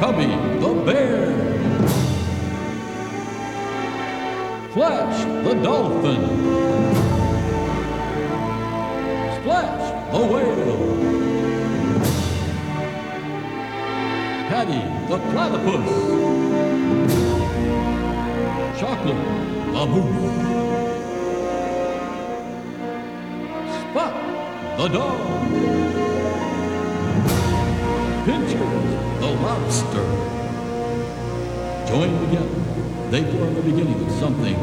Cubby the bear, Flash the dolphin, Splash the whale, Patty the platypus, Chocolate the moose, Spot the dog, Pincher the lobster. Joined together, they form the beginning of something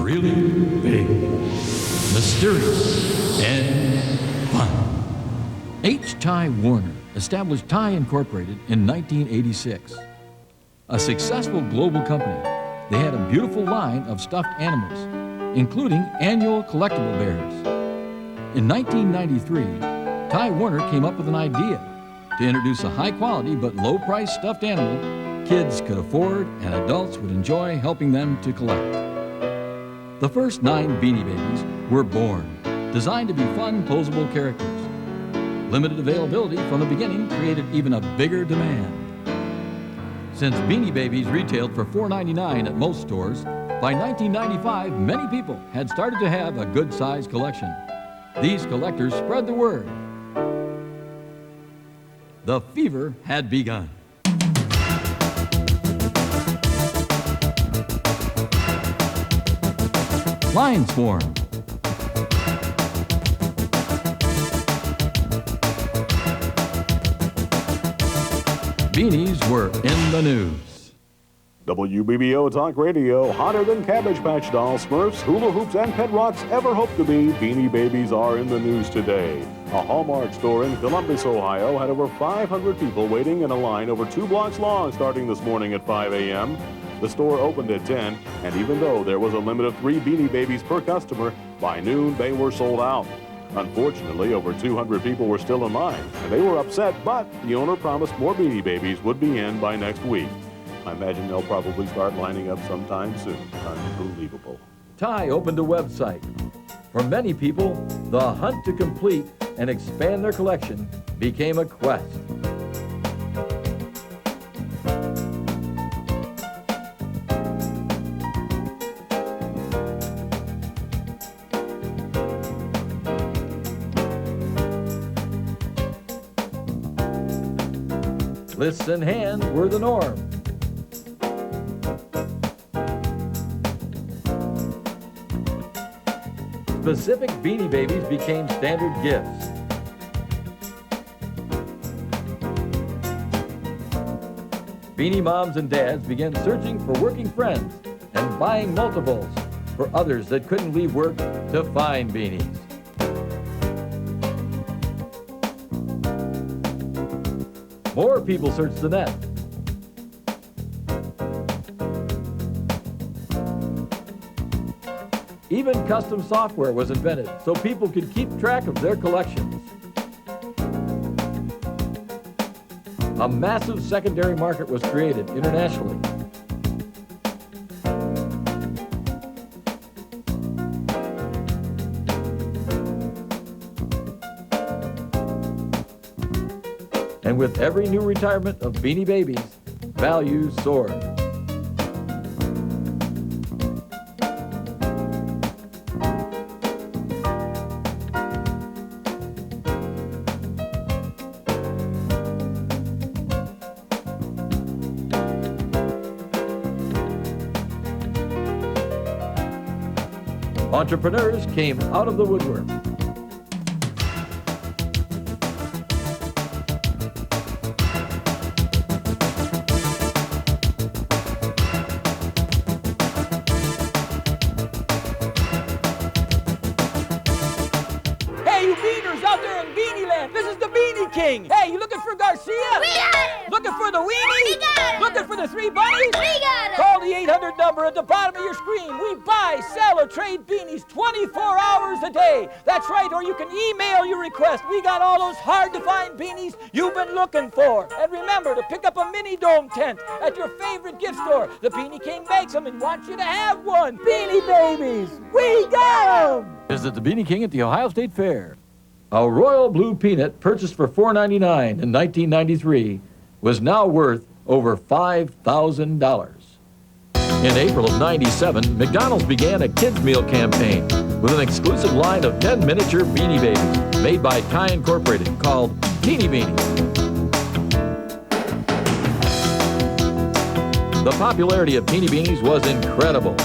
really big, mysterious, and fun. H. Ty Warner established Ty Incorporated in 1986. A successful global company, they had a beautiful line of stuffed animals, including annual collectible bears. In 1993, Ty Warner came up with an idea to introduce a high-quality but low-price stuffed animal kids could afford and adults would enjoy helping them to collect. The first 9 Beanie Babies were born, designed to be fun, posable characters. Limited availability from the beginning created even a bigger demand. Since Beanie Babies retailed for $4.99 at most stores, by 1995, many people had started to have a good-sized collection. These collectors spread the word. The fever had begun. Lines formed. Beanies were in the news. WBBO Talk Radio, hotter than Cabbage Patch Dolls, Smurfs, hula hoops, and pet rocks ever hoped to be, Beanie Babies are in the news today. A Hallmark store in Columbus, Ohio, had over 500 people waiting in a line over 2 blocks long starting this morning at 5 a.m. The store opened at 10, and even though there was a limit of 3 Beanie Babies per customer, by noon they were sold out. Unfortunately, over 200 people were still in line, and they were upset, but the owner promised more Beanie Babies would be in by next week. I imagine they'll probably start lining up sometime soon. Unbelievable. Ty opened a website. For many people, the hunt to complete and expand their collection became a quest. Lists in hand were the norm. Specific Beanie Babies became standard gifts. Beanie moms and dads began searching for working friends and buying multiples for others that couldn't leave work to find beanies. More people searched the net. Even custom software was invented so people could keep track of their collections. A massive secondary market was created internationally. And with every new retirement of Beanie Babies, values soared. Entrepreneurs came out of the woodwork. Hey, you beaners out there in Beanie Land, this is the Beanie King. Hey, you looking for Garcia? We got it! Looking for the weenie? We got it! Looking for the 3 bunnies? We got it! Call the 800 number at the bottom of your screen. We buy, sell, or trade beanies 24 hours a day. That's right, or you can email your request. We got all those hard-to-find beanies you've been looking for. And remember to pick up a mini dome tent at your favorite gift store. The Beanie King makes them and wants you to have one. Beanie Babies, we got them! Visit the Beanie King at the Ohio State Fair. A royal blue peanut purchased for $4.99 in 1993 was now worth over $5,000. In April of '97, McDonald's began a kids' meal campaign with an exclusive line of 10 miniature Beanie Babies made by Ty Incorporated called Teeny Beanies. The popularity of Beanie Beanies was incredible.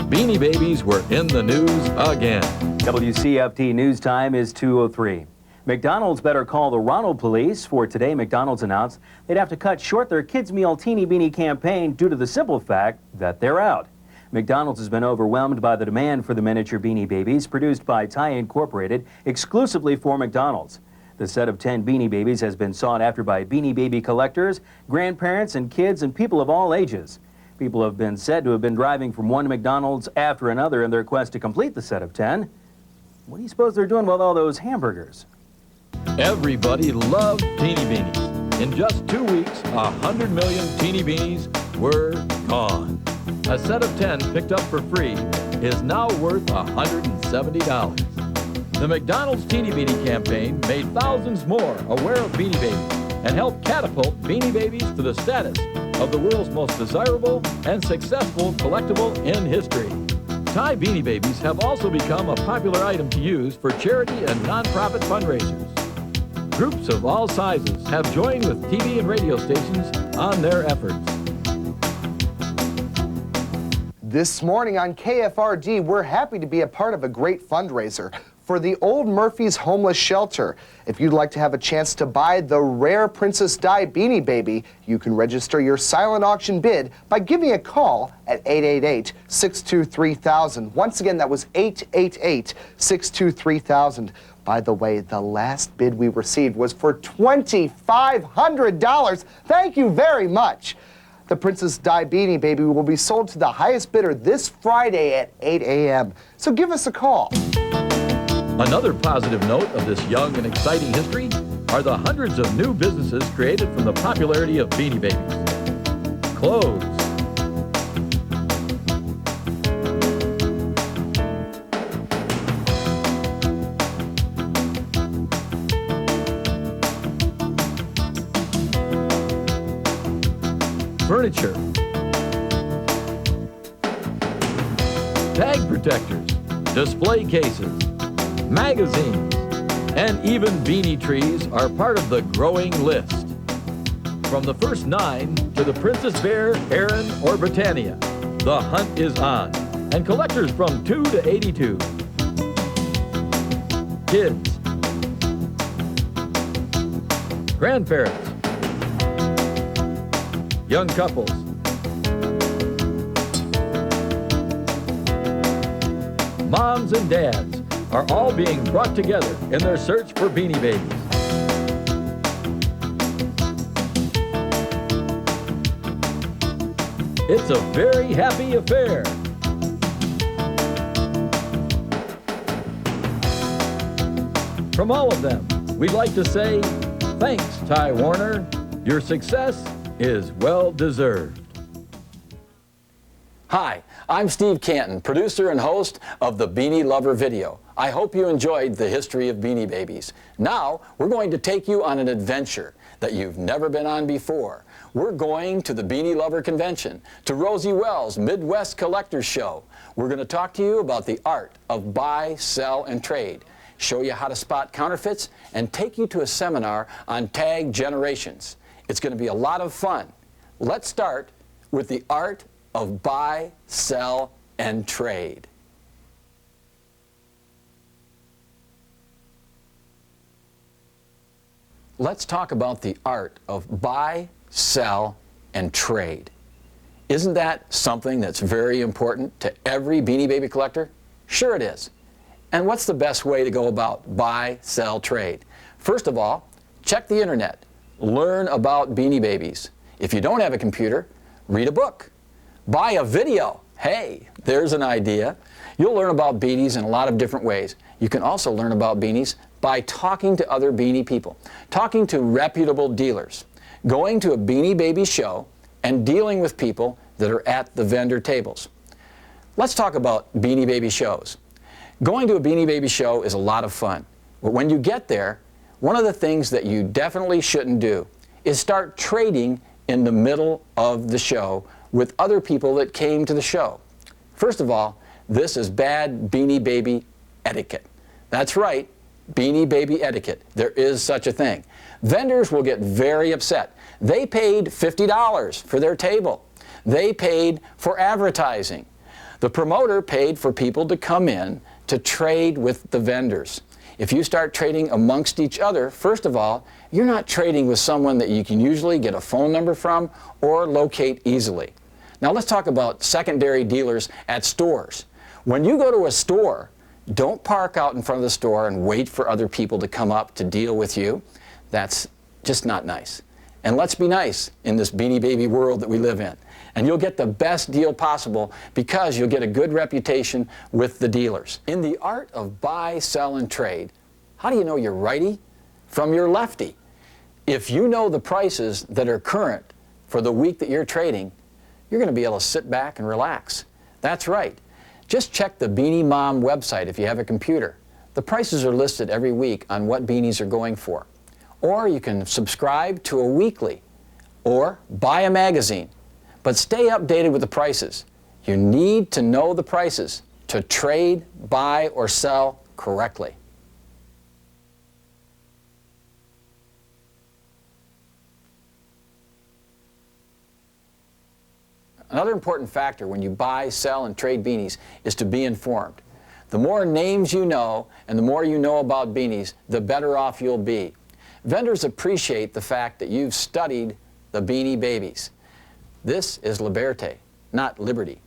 Beanie Babies were in the news again. WCFT News Time is 2:03. McDonald's better call the Ronald Police, for today McDonald's announced they'd have to cut short their Kids Meal Teeny Beanie campaign due to the simple fact that they're out. McDonald's has been overwhelmed by the demand for the miniature Beanie Babies produced by Ty Incorporated exclusively for McDonald's. The set of 10 Beanie Babies has been sought after by Beanie Baby collectors, grandparents, and kids and people of all ages. People have been said to have been driving from one McDonald's after another in their quest to complete the set of 10. What do you suppose they're doing with all those hamburgers? Everybody loved Teeny Beanies. In just 2 weeks, 100 million Teeny Beanies were gone. A set of 10 picked up for free is now worth $170. The McDonald's Teeny Beanie campaign made thousands more aware of Beanie Babies and helped catapult Beanie Babies to the status of the world's most desirable and successful collectible in history. Ty Beanie Babies have also become a popular item to use for charity and nonprofit fundraisers. Groups of all sizes have joined with TV and radio stations on their efforts. This morning on KFRD, we're happy to be a part of a great fundraiser for the Old Murphy's Homeless Shelter. If you'd like to have a chance to buy the rare Princess Di Beanie Baby, you can register your silent auction bid by giving a call at 888-623-3000. Once again, that was 888-623-3000. By the way, the last bid we received was for $2,500. Thank you very much. The Princess Di Beanie Baby will be sold to the highest bidder this Friday at 8 a.m. So give us a call. Another positive note of this young and exciting history are the hundreds of new businesses created from the popularity of Beanie Babies. Clothes, furniture, tag protectors, display cases, magazines, and even beanie trees are part of the growing list. From the first 9 to the Princess Bear, Erin, or Britannia, the hunt is on, and collectors from 2 to 82. Kids, grandparents, young couples, moms and dads are all being brought together in their search for Beanie Babies. It's a very happy affair. From all of them, we'd like to say, thanks, Ty Warner. Your success is well deserved. Hi, I'm Steve Cantin, producer and host of the Beanie Lover video. I hope you enjoyed the history of Beanie Babies. Now, we're going to take you on an adventure that you've never been on before. We're going to the Beanie Lover Convention, to Rosie Wells' Midwest Collectors Show. We're going to talk to you about the art of buy, sell, and trade, show you how to spot counterfeits, and take you to a seminar on tag generations. It's going to be a lot of fun. Let's start with the art of buy, sell, and trade. Let's talk about the art of buy, sell, and trade. Isn't that something that's very important to every Beanie Baby collector? Sure it is. And what's the best way to go about buy, sell, trade? First of all, check the internet. Learn about Beanie Babies. If you don't have a computer, read a book. Buy a video. Hey, there's an idea. You'll learn about beanies in a lot of different ways. You can also learn about beanies by talking to other beanie people, talking to reputable dealers, going to a Beanie Baby show, and dealing with people that are at the vendor tables. Let's talk about Beanie Baby shows. Going to a Beanie Baby show is a lot of fun. But when you get there, one of the things that you definitely shouldn't do is start trading in the middle of the show with other people that came to the show. First of all, this is bad Beanie Baby etiquette. That's right, Beanie Baby etiquette. There is such a thing. Vendors will get very upset. They paid $50 for their table. They paid for advertising. The promoter paid for people to come in to trade with the vendors. If you start trading amongst each other, first of all, you're not trading with someone that you can usually get a phone number from or locate easily. Now let's talk about secondary dealers at stores. When you go to a store, don't park out in front of the store and wait for other people to come up to deal with you. That's just not nice. And let's be nice in this Beanie Baby world that we live in. And you'll get the best deal possible because you'll get a good reputation with the dealers. In the art of buy, sell, and trade, how do you know your righty from your lefty? If you know the prices that are current for the week that you're trading, you're going to be able to sit back and relax. That's right. Just check the Beanie Mom website if you have a computer. The prices are listed every week on what beanies are going for. Or you can subscribe to a weekly or buy a magazine. But stay updated with the prices. You need to know the prices to trade, buy, or sell correctly. Another important factor when you buy, sell, and trade beanies is to be informed. The more names you know and the more you know about beanies, the better off you'll be. Vendors appreciate the fact that you've studied the Beanie Babies. This is Liberté, not Liberty.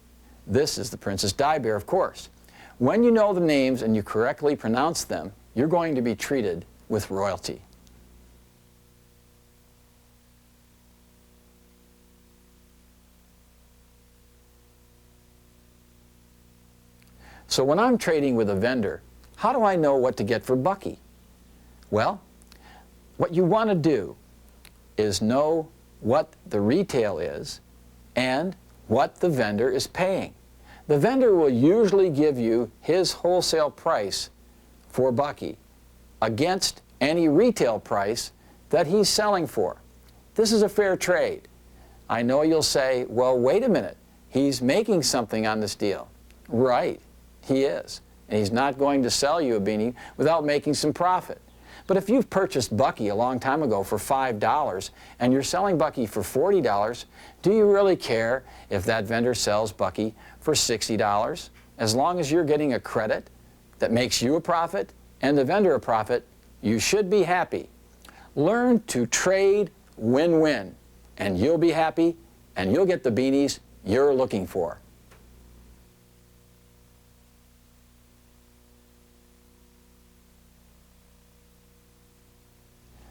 This is the Princess Di Bear, of course. When you know the names and you correctly pronounce them, you're going to be treated with royalty. So when I'm trading with a vendor, how do I know what to get for Bucky? Well, what you want to do is know what the retail is and what the vendor is paying. The vendor will usually give you his wholesale price for Bucky against any retail price that he's selling for. This is a fair trade. I know you'll say, well, wait a minute, he's making something on this deal. Right, he is. And he's not going to sell you a beanie without making some profit. But if you've purchased Bucky a long time ago for $5 and you're selling Bucky for $40, do you really care if that vendor sells Bucky for $60? As long as you're getting a credit that makes you a profit and the vendor a profit, you should be happy. Learn to trade win-win, and you'll be happy, and you'll get the beanies you're looking for.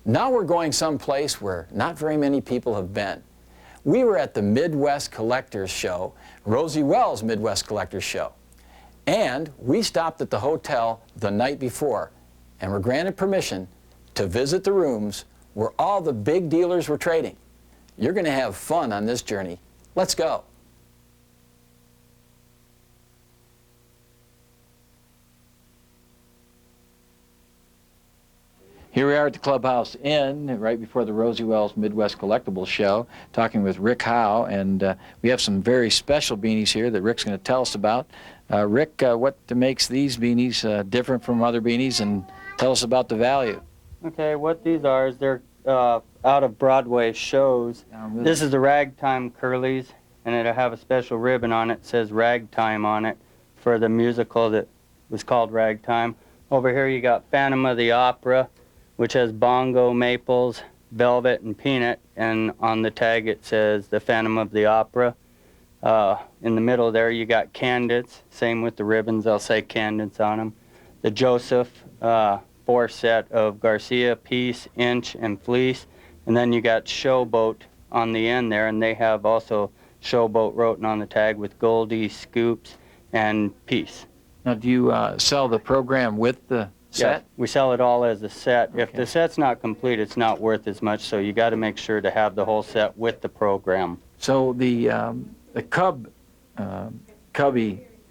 Now we're going someplace where not very many people have been. We were at the Midwest Collectors Show, Rosie Wells' Midwest Collectors Show. And we stopped at the hotel the night before and were granted permission to visit the rooms where all the big dealers were trading. You're going to have fun on this journey. Let's go. Here we are at the Clubhouse Inn, right before the Rosie Wells Midwest Collectibles Show, talking with Rick Howe, and we have some very special beanies here that Rick's going to tell us about. Rick, what makes these beanies different from other beanies, and tell us about the value. Okay, what these are is they're out of Broadway shows. This is the Ragtime Curlies, and it'll have a special ribbon on it that says Ragtime on it for the musical that was called Ragtime. Over here you got Phantom of the Opera, which has bongo, maples, velvet, and peanut, and on the tag it says the Phantom of the Opera. In the middle there you got Candids, same with the ribbons, they'll say Candids on them. The Joseph 4-set of Garcia, Peace, Inch, and Fleece, and then you got Showboat on the end there, and they have also Showboat written on the tag with Goldie, Scoops, and Peace. Now, do you sell the program with the set? Yes, we sell it all as a set. Okay. If the set's not complete, it's not worth as much, so you got to make sure to have the whole set with the program. So the Cubby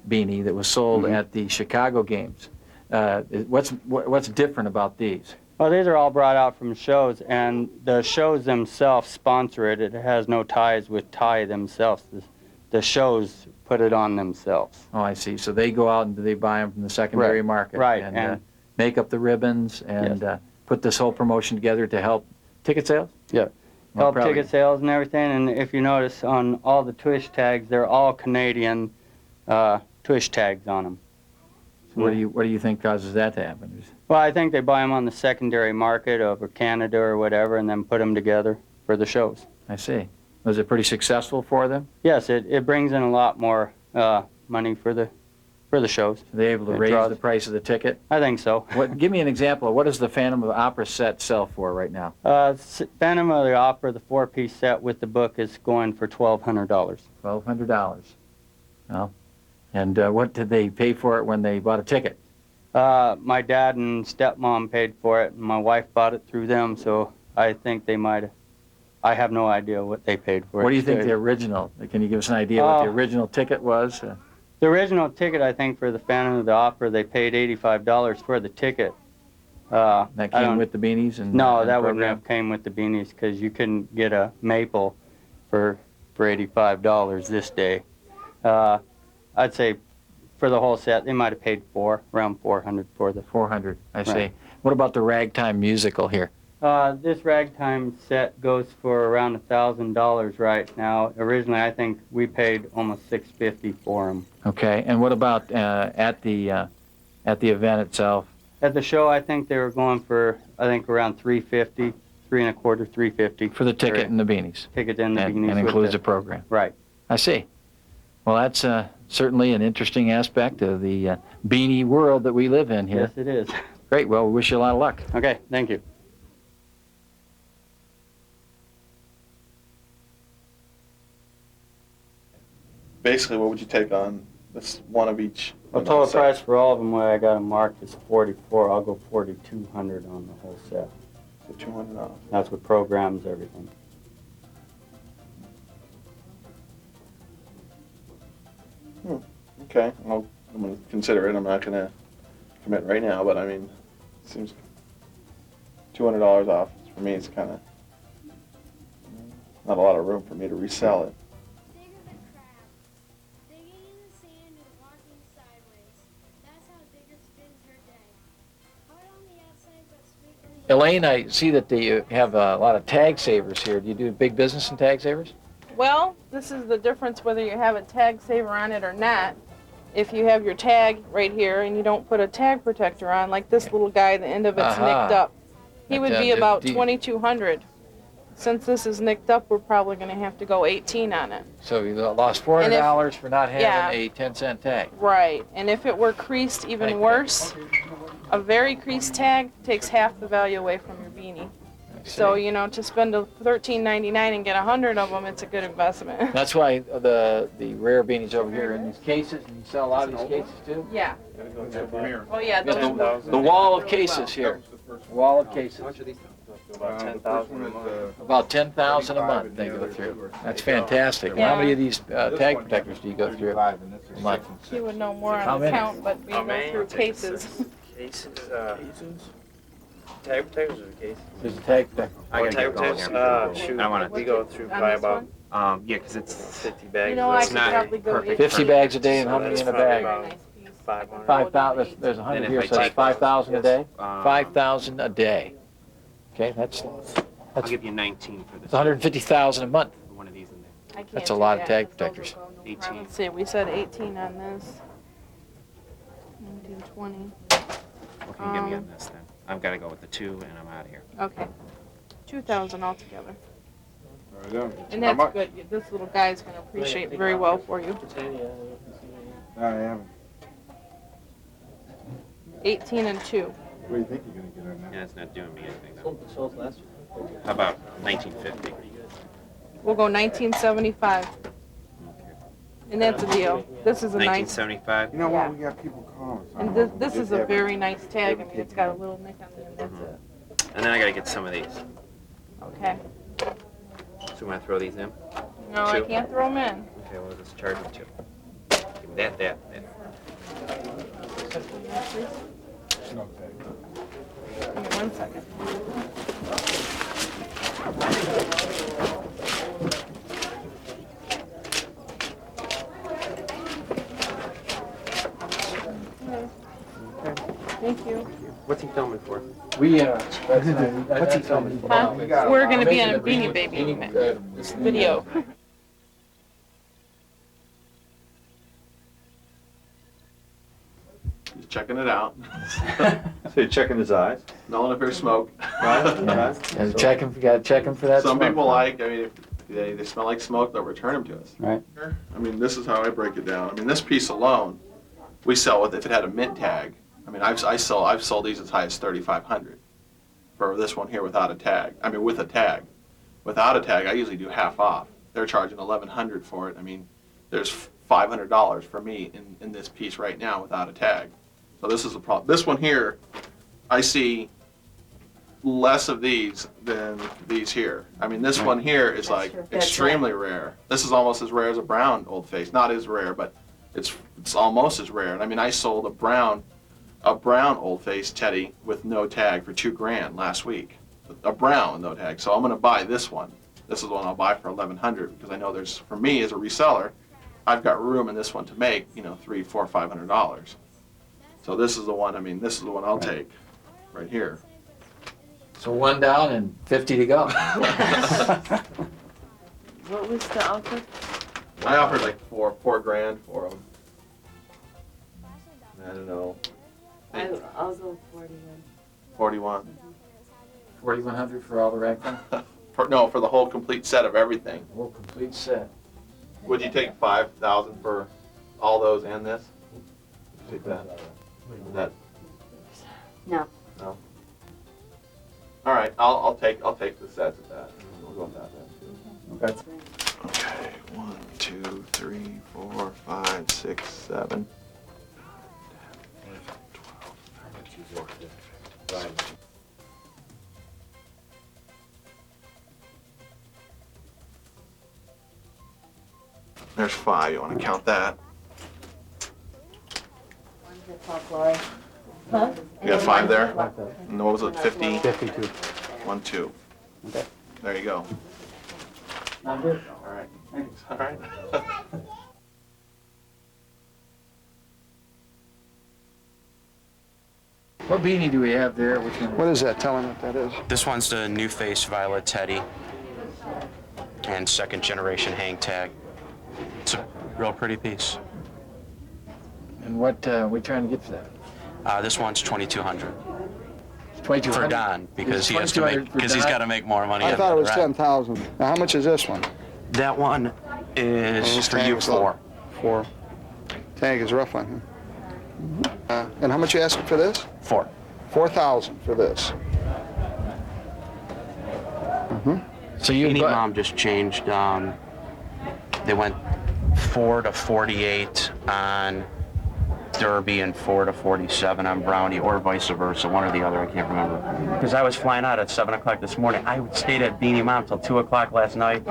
beanie that was sold at the Chicago games, what's different about these? Well, these are all brought out from shows, and the shows themselves sponsor it. It has no ties with Ty themselves. The shows put it on themselves. Oh, I see. So they go out and they buy them from the secondary market. Right. And make up the ribbons and put this whole promotion together to help ticket sales? Yeah. Well, Help ticket sales and everything. And if you notice on all the Twitch tags, they're all Canadian Twitch tags on them. So what do you think causes that to happen? Well, I think they buy them on the secondary market over Canada or whatever, and then put them together for the shows. I see. Was it pretty successful for them? Yes, it brings in a lot more money for the shows. Are they able to raise the price of the ticket? I think so. Give me an example of what does the Phantom of the Opera set sell for right now? Phantom of the Opera, the 4-piece set with the book, is going for $1,200. $1,200. Well, and what did they pay for it when they bought a ticket? My dad and stepmom paid for it, and my wife bought it through them, so I think they might have. I have no idea what they paid for it. What do you think the original, can you give us an idea what the original ticket was? The original ticket, I think, for the Phantom of the Opera, they paid $85 for the ticket. That came with the beanies? No, that wouldn't have came with the beanies, because you couldn't get a maple for $85 this day. I'd say for the whole set, they might have paid around $400 for the... $400, I see. Right. What about the ragtime musical here? This ragtime set goes for around $1,000 right now. Originally, I think we paid almost $650 for them. Okay, and what about at the event itself? At the show, I think they were going for, around $350, $325, $350. For the ticket and the beanies? Ticket and the beanies. And includes the program? Right. I see. Well, that's certainly an interesting aspect of the beanie world that we live in here. Yes, it is. Great. Well, we wish you a lot of luck. Okay, thank you. Basically, what would you take on this one of each? The total price for all of them, where I got them marked, is $44. I'll go $4,200 on the whole set. So $200. That's with programs, everything. Okay, I'm going to consider it. I'm not going to commit right now, but I mean, it seems $200 off for me. It's kind of not a lot of room for me to resell it. Elaine, I see that you have a lot of tag savers here. Do you do big business in tag savers? Well, this is the difference whether you have a tag saver on it or not. If you have your tag right here and you don't put a tag protector on, like this little guy, the end of it's nicked up, he would be about $2,200. Since this is nicked up, we're probably going to have to go $18 on it. So you lost $400 for not having a 10-cent tag. Right, and if it were creased, even worse. A very creased tag takes half the value away from your beanie. So, you know, to spend $13.99 and get 100 of them, it's a good investment. That's why the rare beanies over here in these cases, and you sell a lot of these cases too? Yeah. Oh, yeah. The wall of cases here. Wall of cases. About 10,000 a month. About 10,000 a month they go through. That's fantastic. Yeah. How many of these tag protectors do you go through a month? You would know more on the count, but we go through cases. Cases, tag protectors or cases? There's a tag protector. Tag protectors, shoot, we go through probably about, yeah, because it's 50 bags. You know, I could probably go 50 bags a day, and how many in a bag? 500. 5,000. There's 100 here, so that's 5,000 a day? 5,000 a day. Okay, I'll give you 19 for this. 150,000 a month. For one of these in there. That's a lot of tag protectors. 18. Let's see, we said 18 on this. 19, 20. What can you give me on this then? I've got to go with the 2 and I'm out of here. Okay. 2,000 altogether. Right, And that's good. This little guy is going to appreciate it very well for you. I am. 18 and 2. What do you think you're going to get on that? Yeah, it's not doing me anything though. How about 1950? We'll go 1975. And that's a deal. This is a nice. 1975? You know what? We got people calling us. And this is a very nice tag. I mean, it's got a little nick on the end. That's it. And then I got to get some of these. Okay. So we want to throw these in? No, I can't throw them in. Okay, well, let's charge them 2. Give me that. Give me 1 second. Thank you. What's he filming for? What's he filming? Huh? We're going to be on a Beanie Baby video. He's checking it out. So you're checking his eyes? Smelling if there's smoke. Gotta check him for that. Some smoke. people like, I mean, if they smell like smoke, they'll return them to us. Right. I mean, this is how I break it down. I mean, this piece alone, we sell with, if it had a mint tag. I mean, I've sold these as high as $3,500 for this one here without a tag. I mean, with a tag. Without a tag, I usually do half off. They're charging $1,100 for it. I mean, there's $500 for me in this piece right now without a tag. So this is a problem. This one here, I see less of these than these here. I mean, this one here is like extremely rare. This is almost as rare as a brown Old Face. Not as rare, but it's almost as rare. And I mean, I sold a brown Old Face Teddy with no tag for $2,000 last week. A brown with no tag. So I'm going to buy this one. This is the one I'll buy for $1,100 because I know there's, for me as a reseller, I've got room in this one to make, you know, $300, $400, $500. So this is the one. I mean, this is the one I'll take, right here. So one down and 50 to go. What was the offer? I offered like $4,000 for them. I don't know. I'll go 41. 41. 4,100 for all the ragtime? No, for the whole complete set of everything. Whole complete set. Would you take $5,000 for all those and this? Take that. That. No. No. All right, I'll take the sets at that. We'll go with that then. Okay. Okay, 1, 2, 3, 4, 5, 6, 7. 12. There's 5. You want to count that? Huh? You got 5 there? And what was it, 50? 52. 1, 2. Okay. There you go. I'm good. All right. Thanks. All right. What beanie do we have there? Which one? What is that? Tell him what that is. This one's the New Face Violet Teddy and second generation hang tag. It's a real pretty piece. And what are we trying to get for that? This one's $2,200 $2,200 for Don because he has to $2,200 make because he's got to make more money. I thought it was 10,000. Now, how much is this one? That one is for you 4. 4. Tag is rough on him. And how much you asking for this? 4. 4,000 for this. So you Beanie Mom just changed. They went 4 to 48 on Derby and 4 to 47 on Brownie, or vice versa, one or the other, I can't remember. Because I was flying out at 7 o'clock this morning. I stayed at Beanie Mom till 2 o'clock last night.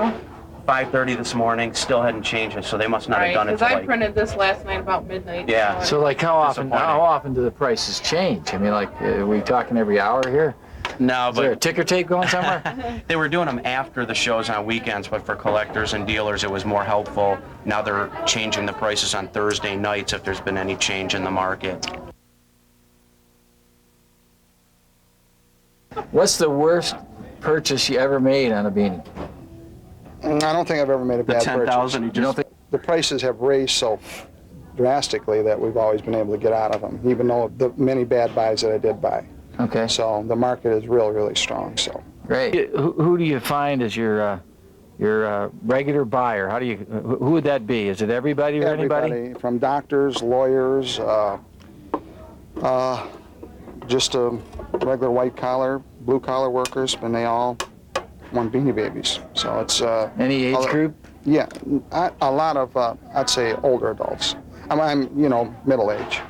5:30 this morning, still hadn't changed it, so they must not have done it. Because till I printed this last night about midnight. Yeah. So like how often do the prices change? I mean, like, are we talking every hour here? No, Is there a ticker tape going somewhere? They were doing them after the shows on weekends, but for collectors and dealers, it was more helpful. Now they're changing the prices on Thursday nights if there's been any change in the market. What's the worst purchase you ever made on a beanie? I don't think I've ever made a bad purchase. 10,000, you don't think? The prices have raised so drastically that we've always been able to get out of them, even though the many bad buys that I did buy. Okay. So the market is really, really strong. So Great. Who do you find as your regular buyer? How do you? Who would that be? Is it everybody or anybody? everybody from doctors, lawyers, just regular white collar, blue collar workers, and they all want Beanie Babies. So it's Any age group? Yeah, a lot of I'd say older adults. I'm middle age.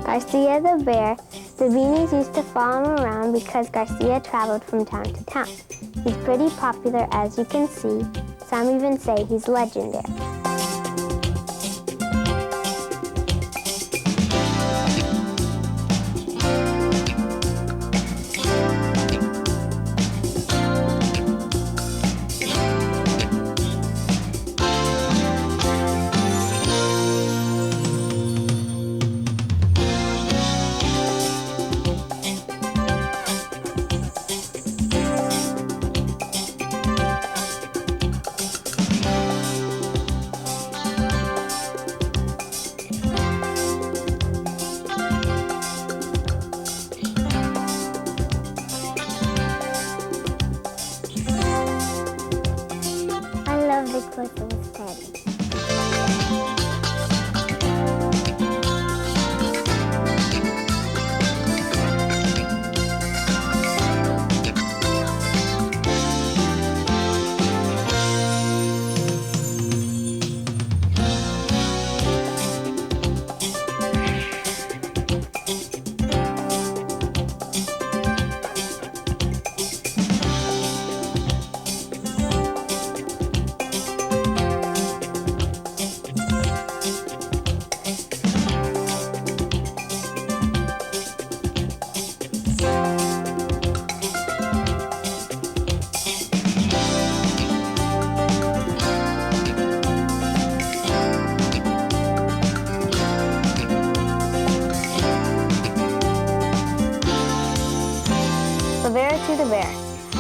Garcia the bear The Beanies used to follow him around because Garcia traveled from town to town. He's pretty popular, as you can see. Some even say he's legendary.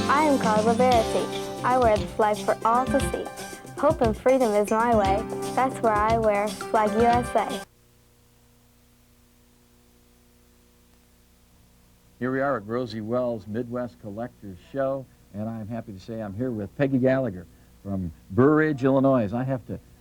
I am called Liberty. I wear the flag for all to see. Hope and freedom is my way. That's where I wear Flag USA. Here we are at Rosie Wells' Midwest Collectors Show, and I'm happy to say I'm here with Peggy Gallagher from Burr Ridge, Illinois.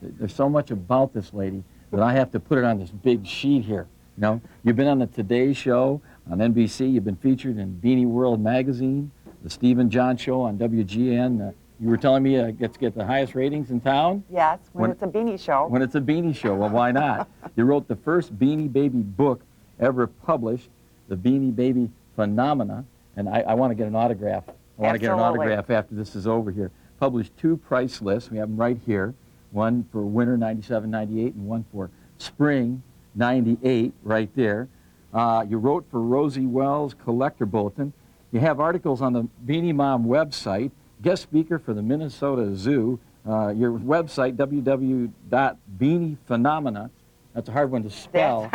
There's so much about this lady that I have to put it on this big sheet here. You know, you've been on the Today Show on NBC. You've been featured in Beanie World magazine, the Stephen John Show on WGN. You were telling me it gets the highest ratings in town? Yes, when it's a Beanie show. When it's a Beanie show, well, why not? You wrote the first Beanie Baby book ever published, The Beanie Baby Phenomena, and I want to get an autograph. I want to get an autograph after this is over here. Published 2 price lists. We have them right here. One for winter 97, 98, and one for spring 98 right there. You wrote for Rosie Wells Collector Bulletin. You have articles on the Beanie Mom website, guest speaker for the Minnesota Zoo. Your website, www.beaniephenomena, that's a hard one to spell,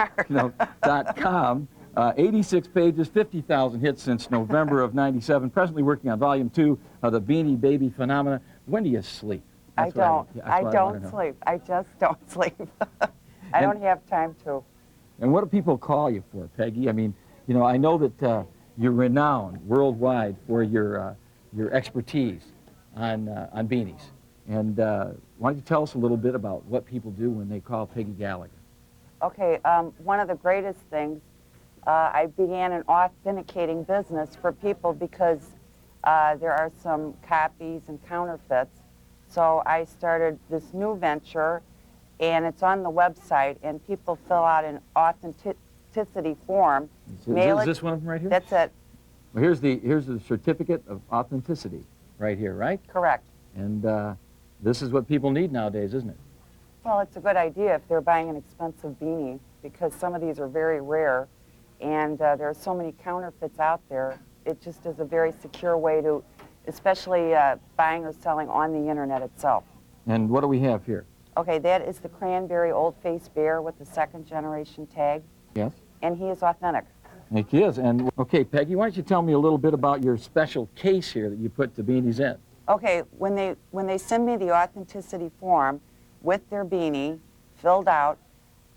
.com. 86 pages, 50,000 hits since November of 97. Presently working on volume 2 of the Beanie Baby Phenomena. When do you sleep? I don't sleep. I just don't sleep. I don't have time to. And what do people call you for, Peggy? I mean, you know, I know that you're renowned worldwide for your expertise on beanies. And why don't you tell us a little bit about what people do when they call Peggy Gallagher? Okay, one of the greatest things, I began an authenticating business for people because there are some copies and counterfeits. So I started this new venture, and it's on the website, and people fill out an authenticity form. Is this one of them right here? That's it. Well, here's the certificate of authenticity right here, right? Correct. And this is what people need nowadays, isn't it? Well, it's a good idea if they're buying an expensive beanie, because some of these are very rare, and there are so many counterfeits out there. It just is a very secure way to, especially buying or selling on the internet itself. And what do we have here? Okay, that is the Cranberry Old-Faced Bear with the 2nd generation tag. Yes. And he is authentic. He is. And okay, Peggy, why don't you tell me a little bit about your special case here that you put the beanies in? Okay, when they send me the authenticity form with their beanie filled out,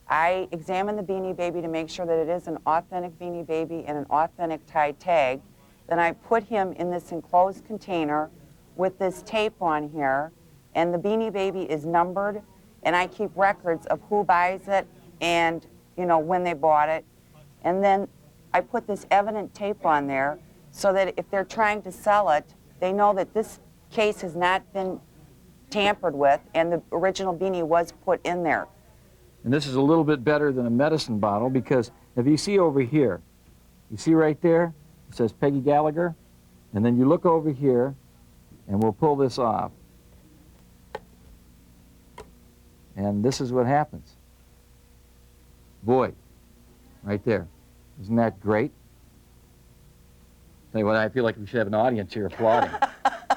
I examine the Beanie Baby to make sure that it is an authentic Beanie Baby and an authentic tie tag. Then I put him in this enclosed container with this tape on here, and the Beanie Baby is numbered, and I keep records of who buys it and, you know, when they bought it. And then I put this evident tape on there so that if they're trying to sell it, they know that this case has not been tampered with and the original beanie was put in there. And this is a little bit better than a medicine bottle because if you see over here, You see right there? It says Peggy Gallagher. And then you look over here, and we'll pull this off. And this is what happens. Boy, right there. Isn't that great? Tell you what, I feel like we should have an audience here applauding.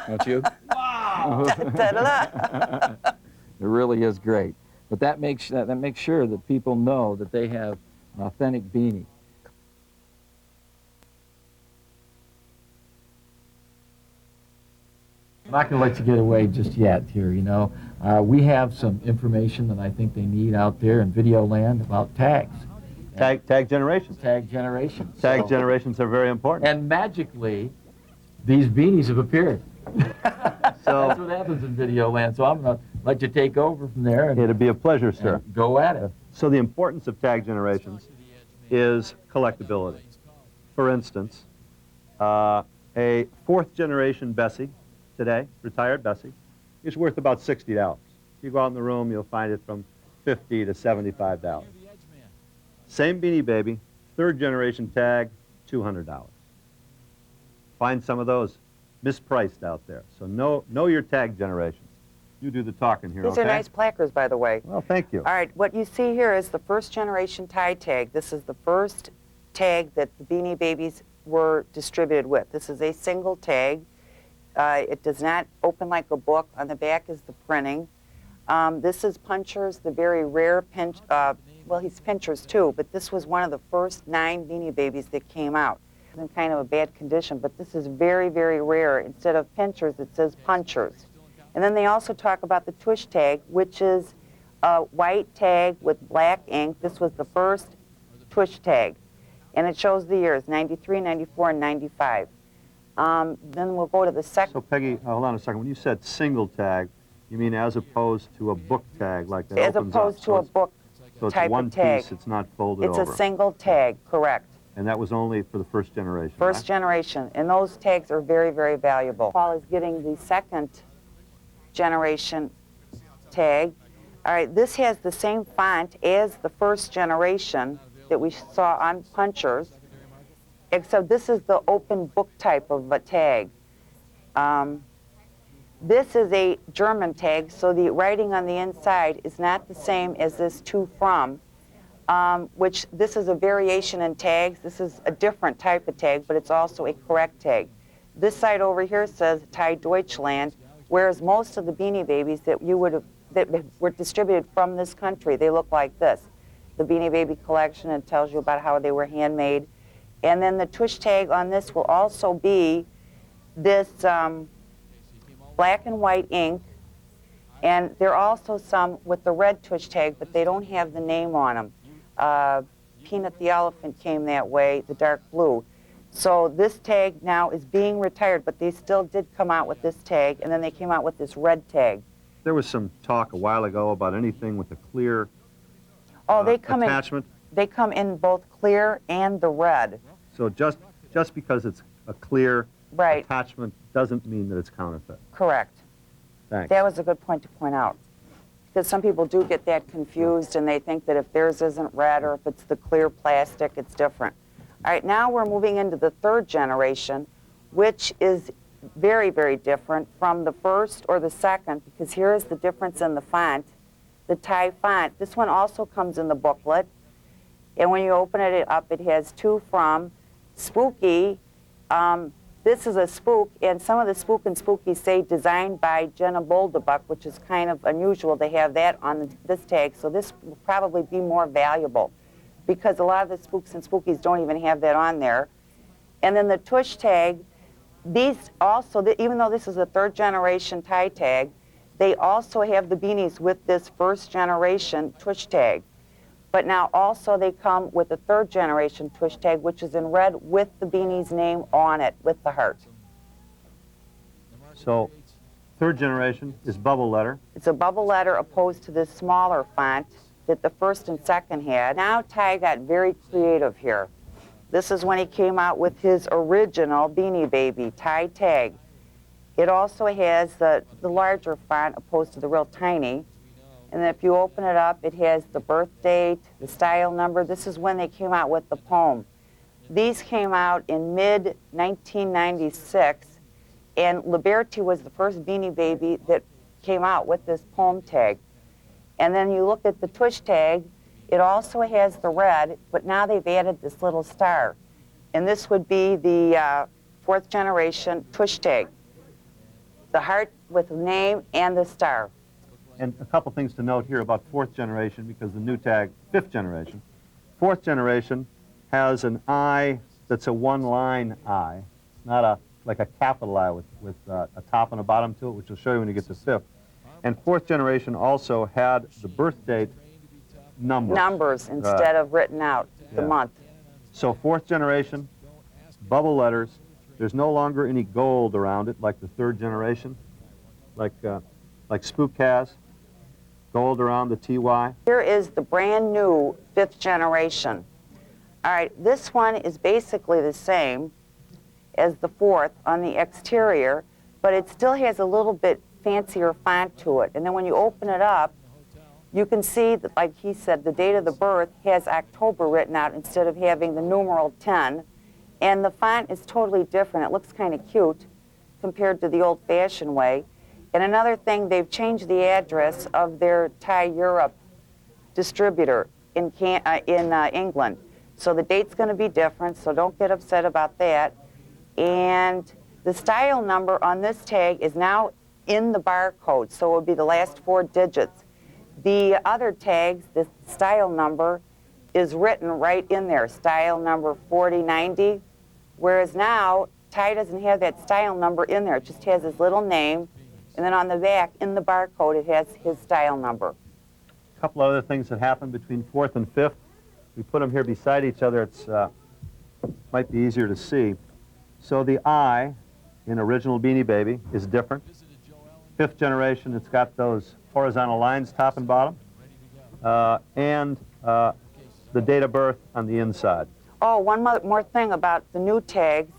Don't you? Wow! It really is great. But that makes sure that people know that they have an authentic beanie. I'm not going to let you get away just yet here, you know. We have some information that I think they need out there in video land about tags. Tag generations. Tag generations. Tag generations are very important. And magically, these beanies have appeared. So that's what happens in video land. So I'm going to let you take over from there. And, it'd be a pleasure, sir. Go at it. So the importance of tag generations is collectability. For instance, a fourth generation Bessie today, retired Bessie, is worth about $60. If you go out in the room, you'll find it from $50 to $75. Same Beanie Baby, third generation tag, $200. Find some of those mispriced out there. So know your tag generations. You do the talking here, These are nice placards, by the way. Well, thank you. All right, what you see here is the first generation tie tag. This is the first tag that the Beanie Babies were distributed with. This is a single tag. It does not open like a book. On the back is the printing. This is Puncher's, the very rare well, he's Pincher's too, but this was one of the first 9 Beanie Babies that came out. It's in kind of a bad condition, but this is very, very rare. Instead of Pincher's, it says Puncher's. And then they also talk about the tush tag, which is a white tag with black ink. This was the first tush tag. And it shows the years, 93, 94, and 95. Then we'll go to the second. So Peggy, hold on a second. When you said single tag, you mean as opposed to a book tag like that As opens opposed up. to a book so it's type one of tag. piece, it's not folded It's over. a single tag, correct. And that was only for the first generation, First right? generation, and those tags are very, very valuable. Paul is getting the second generation tag. All right, this has the same font as the first generation that we saw on Puncher's, except this is the open book type of a tag. This is a German tag, so the writing on the inside is not the same as this to from, which this is a variation in tags. This is a different type of tag, but it's also a correct tag. This side over here says Thai Deutschland, whereas most of the Beanie Babies that were distributed from this country, they look like this. The Beanie Baby collection, it tells you about how they were handmade. And then the tush tag on this will also be this black and white ink. And there are also some with the red tush tag, but they don't have the name on them. Peanut the Elephant came that way, the dark blue. So this tag now is being retired, but they still did come out with this tag, and then they came out with this red tag. There was some talk a while ago about anything with a clear they come attachment. They come in both clear and the red. So just because it's a clear right. attachment doesn't mean that it's counterfeit. Correct. Thanks. That was a good point to point out. Because some people do get that confused, and they think that if theirs isn't red or if it's the clear plastic, it's different. All right, now we're moving into the third generation, which is very, very different from the first or the second, because here is the difference in the font, the Thai font. This one also comes in the booklet, and when you open it up, it has to from, Spooky. This is a spook, and some of the spook and spooky say designed by Jenna Boldebuck, which is kind of unusual to have that on this tag, so this will probably be more valuable because a lot of the spooks and spookies don't even have that on there. And then the tush tag, these also, even though this is a third generation Thai tag, they also have the beanies with this first generation tush tag. But now also they come with a third generation tush tag, which is in red with the beanie's name on it, with the heart. So third generation is bubble letter. It's a bubble letter opposed to this smaller font that the first and second had. Now Thai got very creative here. This is when he came out with his original Beanie Baby Thai tag. It also has the larger font opposed to the real tiny. And if you open it up, it has the birth date, the style number. This is when they came out with the poem. These came out in mid-1996, and Liberty was the first Beanie Baby that came out with this poem tag. And then you look at the tush tag, it also has the red, but now they've added this little star. And this would be the 4th generation tush tag. The heart with the name and the star. And a couple things to note here about 4th generation, because the new tag, 5th generation. 4th generation has an I that's a one-line I, not like a capital I with a top and a bottom to it, which will show you when you get to 5th. And 4th generation also had the birth date numbers instead of written out, the month. So 4th generation, bubble letters. There's no longer any gold around it like the 3rd generation, like Spook has. Gold around the TY. Here is the brand new 5th generation. All right, this one is basically the same as the 4th on the exterior, but it still has a little bit fancier font to it. And then when you open it up, you can see that, like he said, the date of the birth has October written out instead of having the numeral 10. And the font is totally different. It looks kind of cute compared to the old-fashioned way. And another thing, they've changed the address of their Thai Europe distributor in England. So the date's going to be different, so don't get upset about that. And the style number on this tag is now in the barcode, so it would be the last 4 digits. The other tags, the style number is written right in there, style number 4090, whereas now Thai doesn't have that style number in there. It just has his little name, and then on the back, in the barcode, it has his style number. A couple other things that happened between 4th and 5th. We put them here beside each other. It's might be easier to see. So the I in original Beanie Baby is different. 5th generation, it's got those horizontal lines top and bottom, and the date of birth on the inside. Oh, one more thing about the new tags.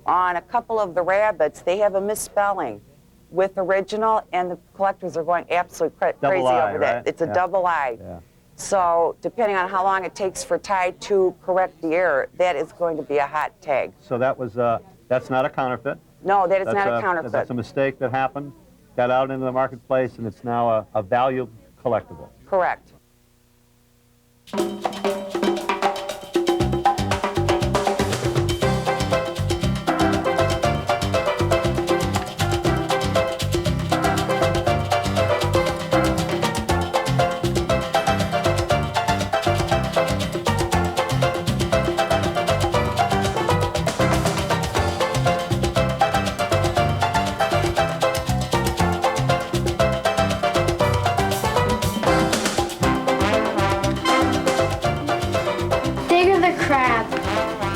On a couple of the rabbits, they have a misspelling with original, and the collectors are going absolutely crazy over that. Right? It's a double I. Yeah. So depending on how long it takes for Thai to correct the error, that is going to be a hot tag. So that was that's not a counterfeit. No, that is not a counterfeit. That's a mistake that happened, got out into the marketplace, and it's now a valued collectible. Correct.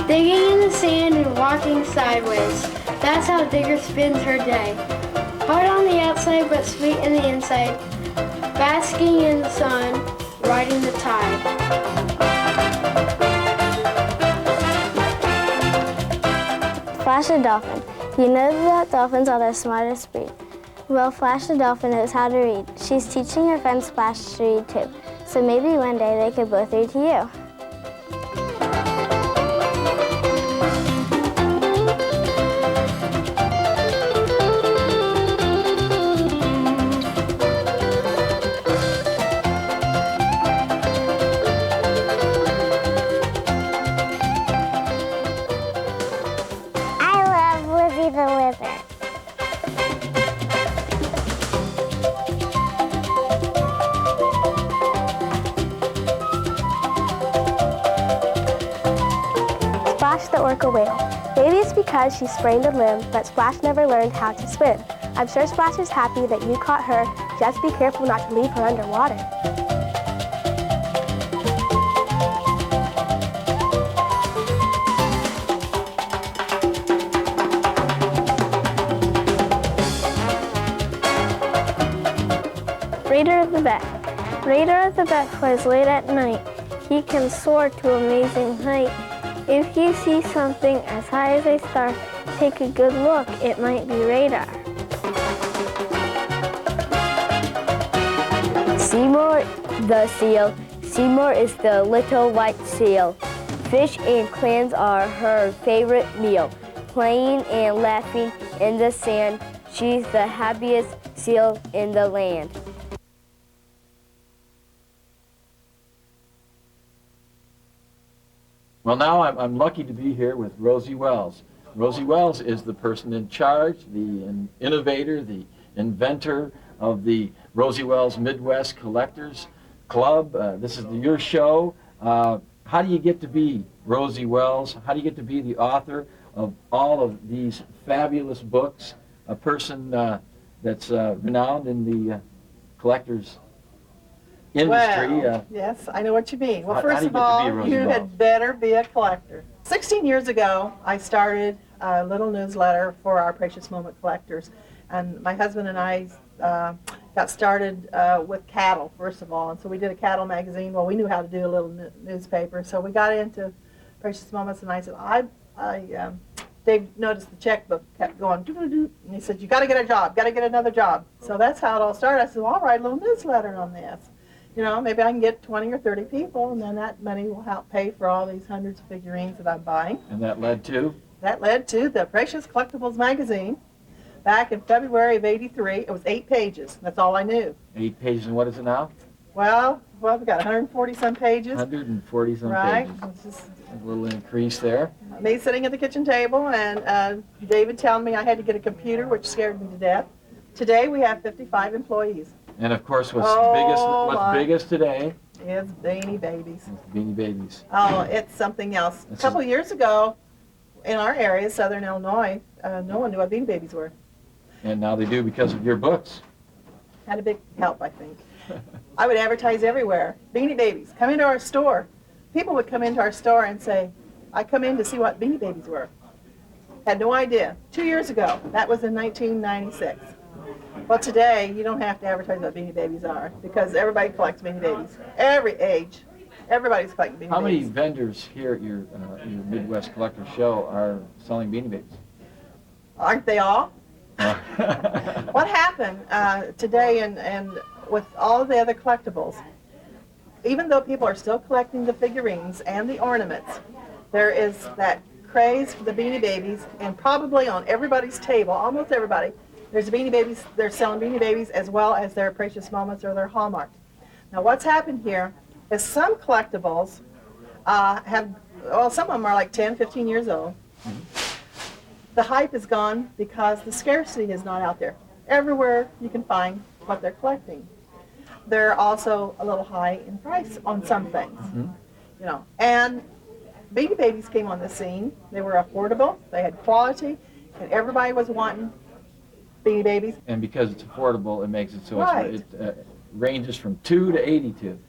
Digging in the sand and walking sideways. That's how Digger spends her day. Hard on the outside but sweet in the inside. Basking in the sun, riding the tide. Flash the Dolphin. You know that dolphins are the smartest breed. Well, Flash the Dolphin knows how to read. She's teaching her friend Splash to read too. So maybe one day they could both read to you. Splash the orca whale. Maybe it's because she sprained a limb, but Splash never learned how to swim. I'm sure Splash is happy that you caught her. Just be careful not to leave her underwater. Raider of the Beck. Raider of the Beck flies late at night. He can soar to amazing height. If you see something as high as a star, take a good look, it might be radar. Seymour the seal. Seymour is the little white seal. Fish and clams are her favorite meal. Playing and laughing in the sand, she's the happiest seal in the land. Well, now I'm lucky to be here with Rosie Wells. Rosie Wells is the person in charge, the innovator, the inventor of the Rosie Wells Midwest Collectors Club. This is your show. How do you get to be Rosie Wells? How do you get to be the author of all of these fabulous books? A person that's renowned in the collectors industry. Well, yes, I know what you mean. Well, how first do you of get to all, be Rosie you Wells? had better be a collector. 16 years ago, I started a little newsletter for our Precious Moment collectors. And my husband and I got started with cattle, first of all. And so we did a cattle magazine. Well, we knew how to do a little newspaper. So we got into Precious Moments, and I said, Dave noticed the checkbook kept going, doo-doo-doo, and he said, you got to get a job, got to get another job. So that's how it all started. I said, well, I'll write a little newsletter on this. You know, maybe I can get 20 or 30 people, and then that money will help pay for all these hundreds of figurines that I'm buying. And that led to? That led to the Precious Collectibles magazine. Back in February of '83, it was 8 pages. That's all I knew. 8 pages, and what is it now? Well, we've got 140 some pages. 140 some right. pages. It's just A little increase there. me sitting at the kitchen table, and David telling me I had to get a computer, which scared me to death. Today we have 55 employees. And of course, what's my. biggest today Is Beanie Babies. is Beanie Babies. Oh, it's something else. A couple years ago, in our area, Southern Illinois, no one knew what Beanie Babies were. And now they do because of your books. Had a big help, I think. I would advertise everywhere. Beanie Babies, come into our store. People would come into our store and say, I come in to see what Beanie Babies were. Had no idea. 2 years ago, that was in 1996. Well, today, you don't have to advertise what Beanie Babies are, because everybody collects Beanie Babies. Every age, everybody's collecting Beanie How many Babies. vendors here at your Midwest Collector Show are selling Beanie Babies? Aren't they all? What happened today and with all the other collectibles, even though people are still collecting the figurines and the ornaments, there is that craze for the Beanie Babies, and probably on everybody's table, almost everybody, there's Beanie Babies. They're selling Beanie Babies as well as their Precious Moments or their Hallmark. Now what's happened here is some collectibles some of them are like 10, 15 years old. The hype is gone because the scarcity is not out there. Everywhere you can find what they're collecting. They're also a little high in price on some things, you know. And Beanie Babies came on the scene. They were affordable, they had quality, and everybody was wanting Beanie Babies. And because it's affordable, it makes it so Right. it ranges from 2 to 82.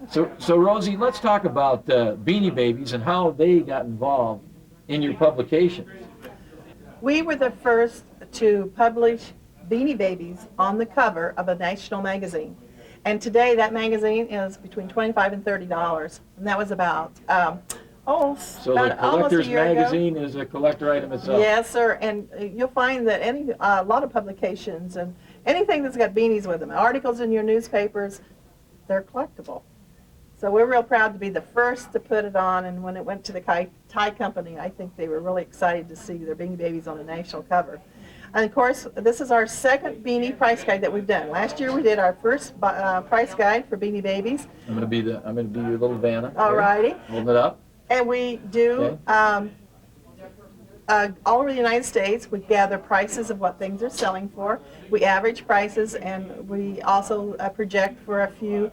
So Rosie, let's talk about Beanie Babies and how they got involved in your publications. We were the first to publish Beanie Babies on the cover of a national magazine. And today that magazine is between $25 and $30. And that was about, So almost the a Collector's year ago. Magazine is a collector item itself. Yes, sir. And you'll find that a lot of publications and anything that's got beanies with them, articles in your newspapers, they're collectible. So we're real proud to be the first to put it on, and when it went to the Thai company, I think they were really excited to see their Beanie Babies on a national cover. And of course, this is our second beanie price guide that we've done. Last year we did our first price guide for Beanie Babies. I'm gonna be your little Vanna. All righty. Holding it up. And we do all over the United States. We gather prices of what things are selling for. We average prices, and we also project for a few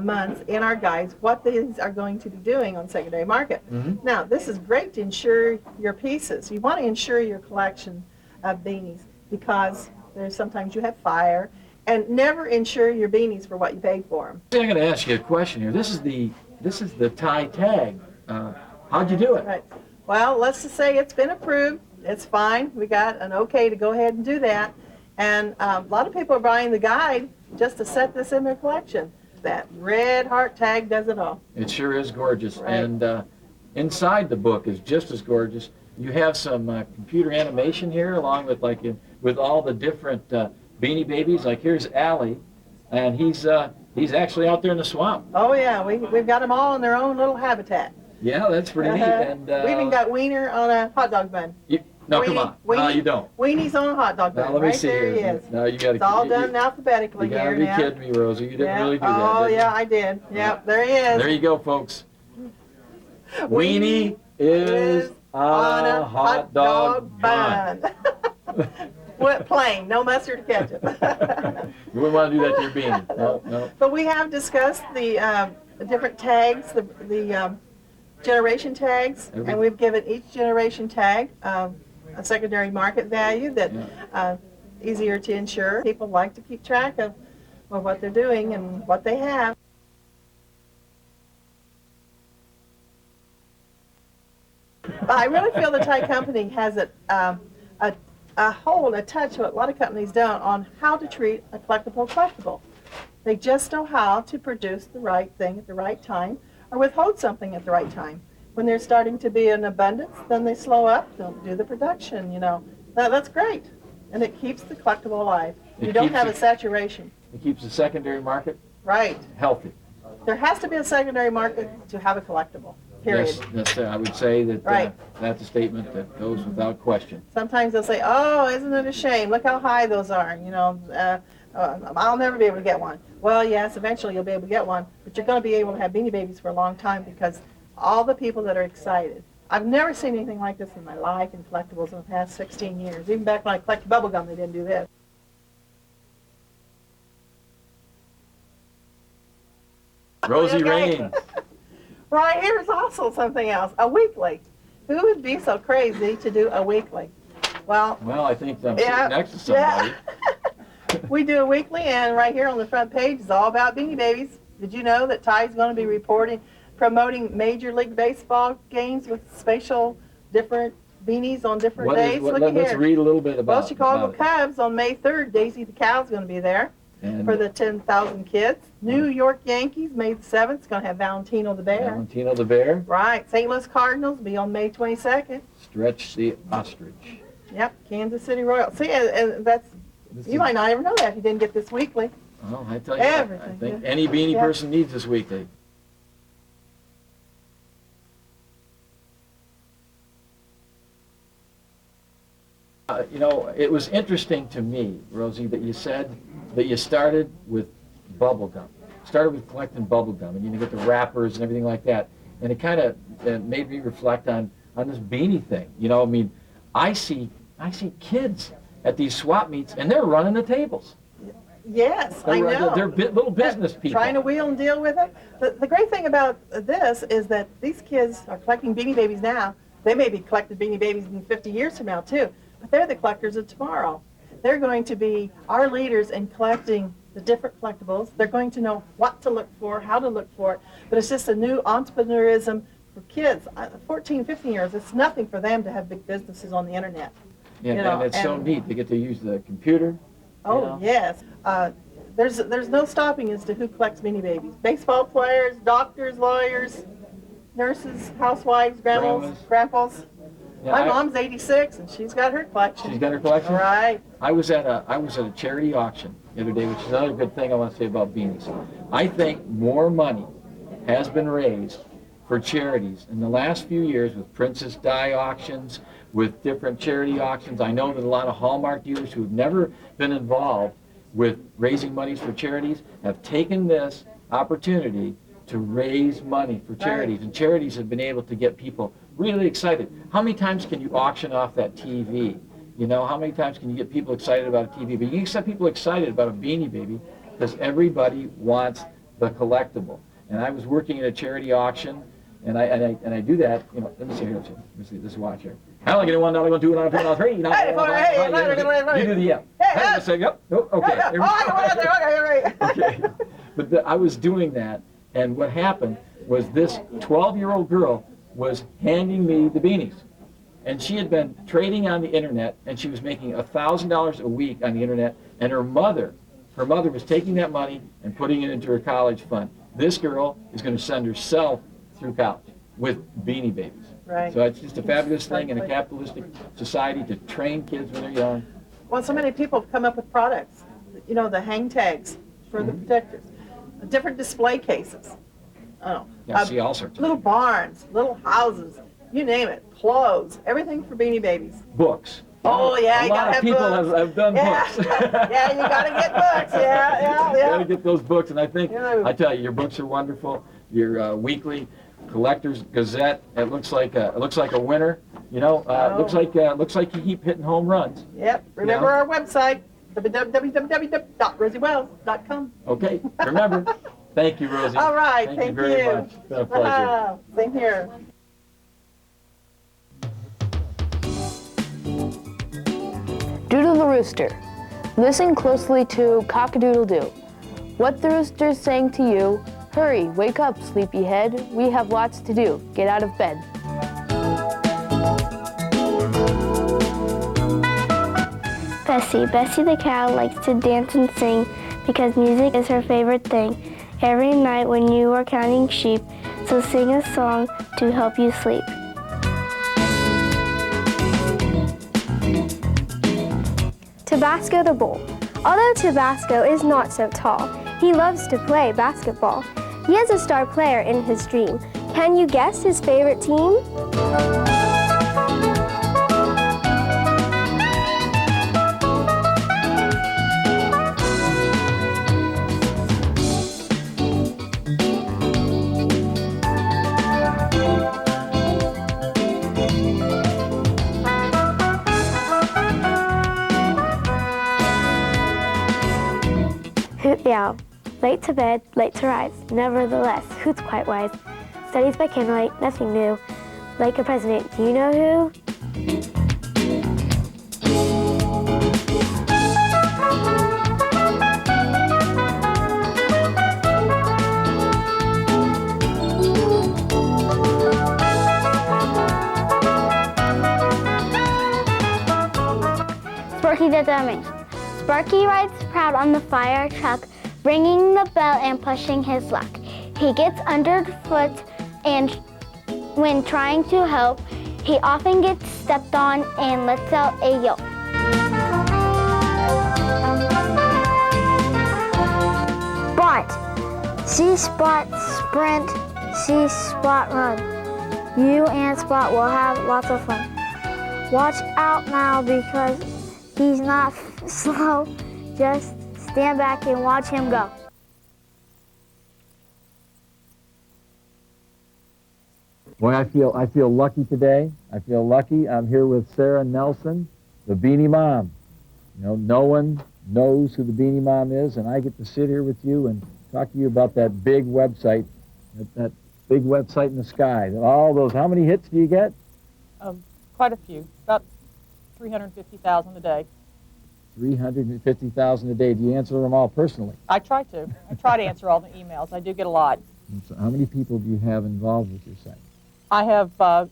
months in our guides what these are going to be doing on secondary market. Now, this is great to insure your pieces. You want to insure your collection of beanies because there's sometimes you have fire, and never insure your beanies for what you paid for them. I'm gonna ask you a question here. This is the Thai tag. How'd you do it? Right. Well, let's just say it's been approved. It's fine. We got an okay to go ahead and do that. And a lot of people are buying the guide just to set this in their collection. That red heart tag does it all. It sure is gorgeous. Right. And inside the book is just as gorgeous. You have some computer animation here, along with with all the different Beanie Babies. Like here's Allie, and he's He's actually out there in the swamp. Oh yeah, we've got them all in their own little habitat. Yeah, that's pretty neat. And we even got Wiener on a hot dog bun. No, come on. No, you don't. Wienie's on a hot dog bun. Now, let me right see there here. he is. No, you got to. It's all done alphabetically here. You gotta be kidding me, Rosie. You didn't really do that. Oh did you? yeah, I did. Yep, there he is. There you go, folks. Weenie is on a hot dog bun. Plain, no mustard or ketchup. You wouldn't want to do that to your beanie. No, no. But we have discussed the different tags, the generation tags, and we've given each generation tag a secondary market value that easier to insure. People like to keep track of what they're doing and what they have. I really feel the Thai company has a hold, a touch, what a lot of companies don't, on how to treat a collectible. They just know how to produce the right thing at the right time or withhold something at the right time. When there's starting to be an abundance, then they slow up, don't do the production, you know. That's great, and it keeps the collectible alive. You don't have a saturation. It keeps the secondary market healthy. There has to be a secondary market to have a collectible. Period. Yes, I would say that that's a statement that goes without question. Sometimes they'll say, "Oh, isn't it a shame? Look how high those are. You know, I'll never be able to get one." Well, yes, eventually you'll be able to get one, but you're going to be able to have Beanie Babies for a long time because all the people that are excited. I've never seen anything like this in my life in collectibles in the past 16 years. Even back when I collected bubble gum, they didn't do this. Rosie Rain. Right, here's also something else, a weekly. Who would be so crazy to do a weekly? Well, I think I'm sitting next to somebody. We do a weekly, and right here on the front page is all about Beanie Babies. Did you know that Ty's going to be promoting Major League Baseball games with spatial different beanies on different days? Let's read a little bit about Well, Chicago Cubs on May 3rd, Daisy the Cow's going to be there. For the 10,000 kids. New York Yankees, May 7th, is going to have Valentino the Bear. Valentino the Bear. Right. St. Louis Cardinals will be on May 22nd. Stretch the Ostrich. Yep. Kansas City Royals. See, and you might not ever know that if you didn't get this weekly. Well, I tell you, everything. I think any beanie person needs this weekly. You know, it was interesting to me, Rosie, that you said that you started with bubble gum. Started with collecting bubble gum, and you get the wrappers and everything like that. And it kind of made me reflect on this beanie thing. You know, I mean, I see kids at these swap meets, and they're running the tables. Yes, I know. They're little business people. Trying to wheel and deal with it. The great thing about this is that these kids are collecting Beanie Babies now. They may be collecting Beanie Babies in 50 years from now, too. But they're the collectors of tomorrow. They're going to be our leaders in collecting the different collectibles. They're going to know what to look for, how to look for it. But it's just a new entrepreneurism for kids. 14, 15 years, it's nothing for them to have big businesses on the internet. Yeah, and it's so neat. They get to use the computer. Oh, yes. There's no stopping as to who collects Beanie Babies. Baseball players, doctors, lawyers, nurses, housewives, grandpas. Yeah, my mom's 86, and she's got her collection. She's got her collection? Right. I was at a charity auction the other day, which is another good thing I want to say about beanies. I think more money has been raised for charities in the last few years with Princess Di auctions, with different charity auctions. I know that a lot of Hallmark dealers who have never been involved with raising monies for charities have taken this opportunity to raise money for charities. And charities have been able to get people really excited. How many times can you auction off that TV? You know, how many times can you get people excited about a TV? But you can get people excited about a Beanie Baby because everybody wants the collectible. And I was working at a charity auction, and I do that. You know, let me see here. Let me see this watch here. How long get $1, $2, $3, $3? You do the yep. I say yep. Oh, okay. Okay. But I was doing that, and what happened was this 12-year-old girl was handing me the beanies. And she had been trading on the internet, and she was making $1,000 a week on the internet, and her mother was taking that money and putting it into her college fund. This girl is going to send herself through college with Beanie Babies. Right. So it's just a fabulous thing in a capitalistic society to train kids when they're young. Well, so many people have come up with products, you know, the hang tags for the protectors. different display cases. Oh, Yeah, see all sorts of little barns, little houses, you name it, clothes, everything for Beanie Babies. books. Oh yeah, a lot of people have done books. Yeah, you gotta get books. Yeah. You gotta get those books, and I think I tell you, your books are wonderful. Your weekly Collector's Gazette. It looks like a winner. You know, looks like you keep hitting home runs. Yep. Remember our website, www.rosiewells.com. Okay. Remember. Thank you, Rosie. All right. Thank you very much. It's been a pleasure. Same here. Doodle the rooster. Listen closely to cock-a-doodle-doo. What the rooster's saying to you: hurry, wake up, sleepyhead. We have lots to do. Get out of bed. Bessie the cow likes to dance and sing because music is her favorite thing. Every night when you are counting sheep, so sing a song to help you sleep. Tabasco the bull. Although Tabasco is not so tall, he loves to play basketball. He has a star player in his dream. Can you guess his favorite team? Hoot the owl. Late to bed, late to rise. Nevertheless, Hoot's quite wise. Studies by candlelight, nothing new. Like a president, do you know who? Sparky the Dummy. Sparky rides proud on the fire truck, ringing the bell and pushing his luck. He gets underfoot, and when trying to help, he often gets stepped on and lets out a yelp. Bunt. See Spot sprint, see Spot run. You and Spot will have lots of fun. Watch out now because he's not slow. Just stand back and watch him go. Boy, I feel lucky today. I feel lucky. I'm here with Sarah Nelson, the Beanie Mom. You know, no one knows who the Beanie Mom is, and I get to sit here with you and talk to you about that big website, that big website in the sky. All those, how many hits do you get? Quite a few, about 350,000 a day. 350,000 a day. Do you answer them all personally? I try to. I try to answer all the emails. I do get a lot. And so how many people do you have involved with your site? I have, I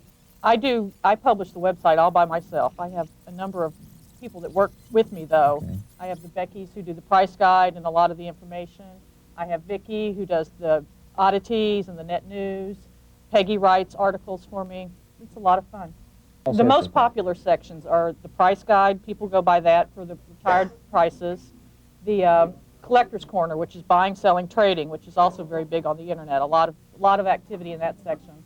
publish the website all by myself. I have a number of people that work with me, though. Okay. I have the Beckys who do the price guide and a lot of the information. I have Vicki who does the oddities and the net news. Peggy writes articles for me. It's a lot of fun. The most popular sections are the price guide. People go by that for the retired prices. The collector's corner, which is buying, selling, trading, which is also very big on the internet. A lot of activity in that section.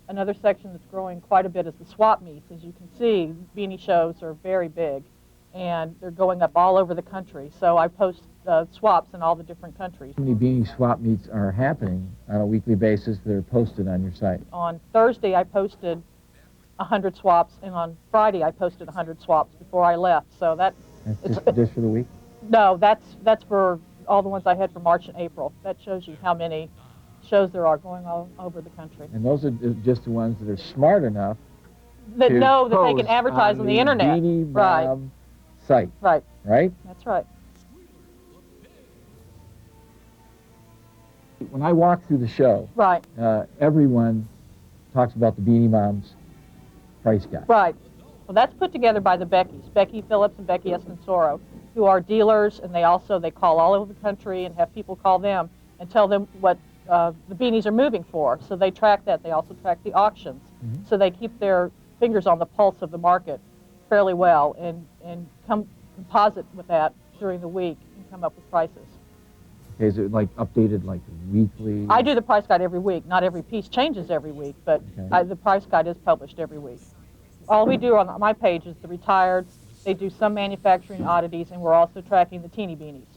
Another section that's growing quite a bit is the swap meets. As you can see, beanie shows are very big, and they're going up all over the country. So I post swaps in all the different countries. How many beanie swap meets are happening on a weekly basis that are posted on your site? On Thursday, I posted 100 swaps, and on Friday, I posted 100 swaps before I left. So That's just for the week? No, that's for all the ones I had for March and April. That shows you how many shows there are going all over the country. And those are just the ones that are smart enough that to know that they can post advertise on the internet. Beanie Right. Mom site. Right. Right? That's right. When I walk through the show, Right. Everyone talks about the Beanie Mom's price guide. Right. Well, that's put together by the Beckys, Becky Phillips and Becky Estensoro, who are dealers, and they call all over the country and have people call them and tell them what the beanies are moving for. So they track that. They also track the auctions. Mm-hmm. So they keep their fingers on the pulse of the market fairly well and composite with that during the week and come up with prices. Okay, is it like updated like weekly? I do the price guide every week. Not every piece changes every week, but the price guide is published every week. All we do on my page is the retired. They do some manufacturing oddities, and we're also tracking the teeny beanies.